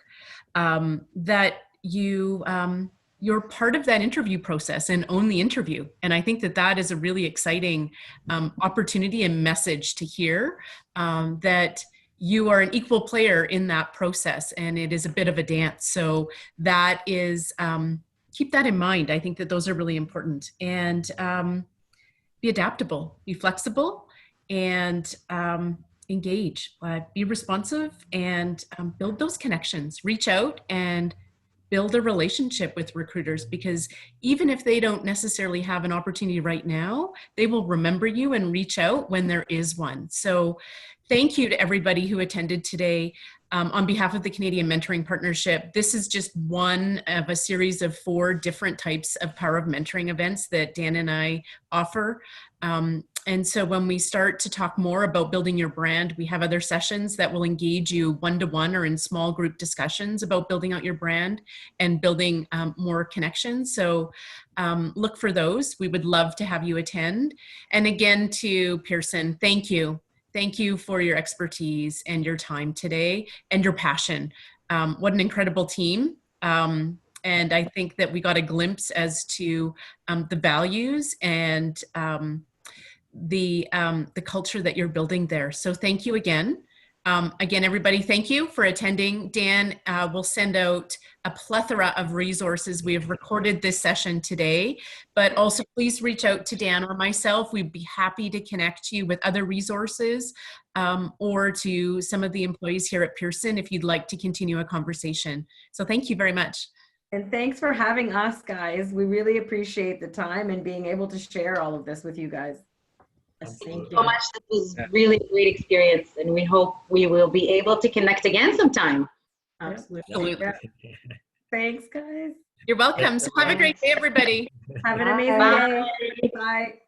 That you're part of that interview process and own the interview. And I think that that is a really exciting opportunity and message to hear, that you are an equal player in that process and it is a bit of a dance. So that is, keep that in mind. I think that those are really important. And be adaptable, be flexible, and engage, be responsive, and build those connections. Reach out and build a relationship with recruiters, because even if they don't necessarily have an opportunity right now, they will remember you and reach out when there is one. So thank you to everybody who attended today. On behalf of the Canadian Mentoring Partnership, this is just one of a series of 4 different types of Power of Mentoring events that Dan and I offer. And so when we start to talk more about building your brand, we have other sessions that will engage you one-to-one or in small group discussions about building out your brand and building more connections. So look for those. We would love to have you attend. And again, to Pearson, thank you. Thank you for your expertise and your time today and your passion. What an incredible team. And I think that we got a glimpse as to the values and the culture that you're building there. So thank you again. Again, everybody, thank you for attending. Dan will send out a plethora of resources. We have recorded this session today, but also please reach out to Dan or myself. We'd be happy to connect you with other resources or to some of the employees here at Pearson if you'd like to continue a conversation. So thank you very much. And thanks for having us, guys. We really appreciate the time and being able to share all of this with you guys. Thank you so much. This was really a great experience, and we hope we will be able to connect again sometime. Absolutely. Yeah. Thanks, guys. You're welcome. So have a great day, everybody. Have an amazing day. Bye.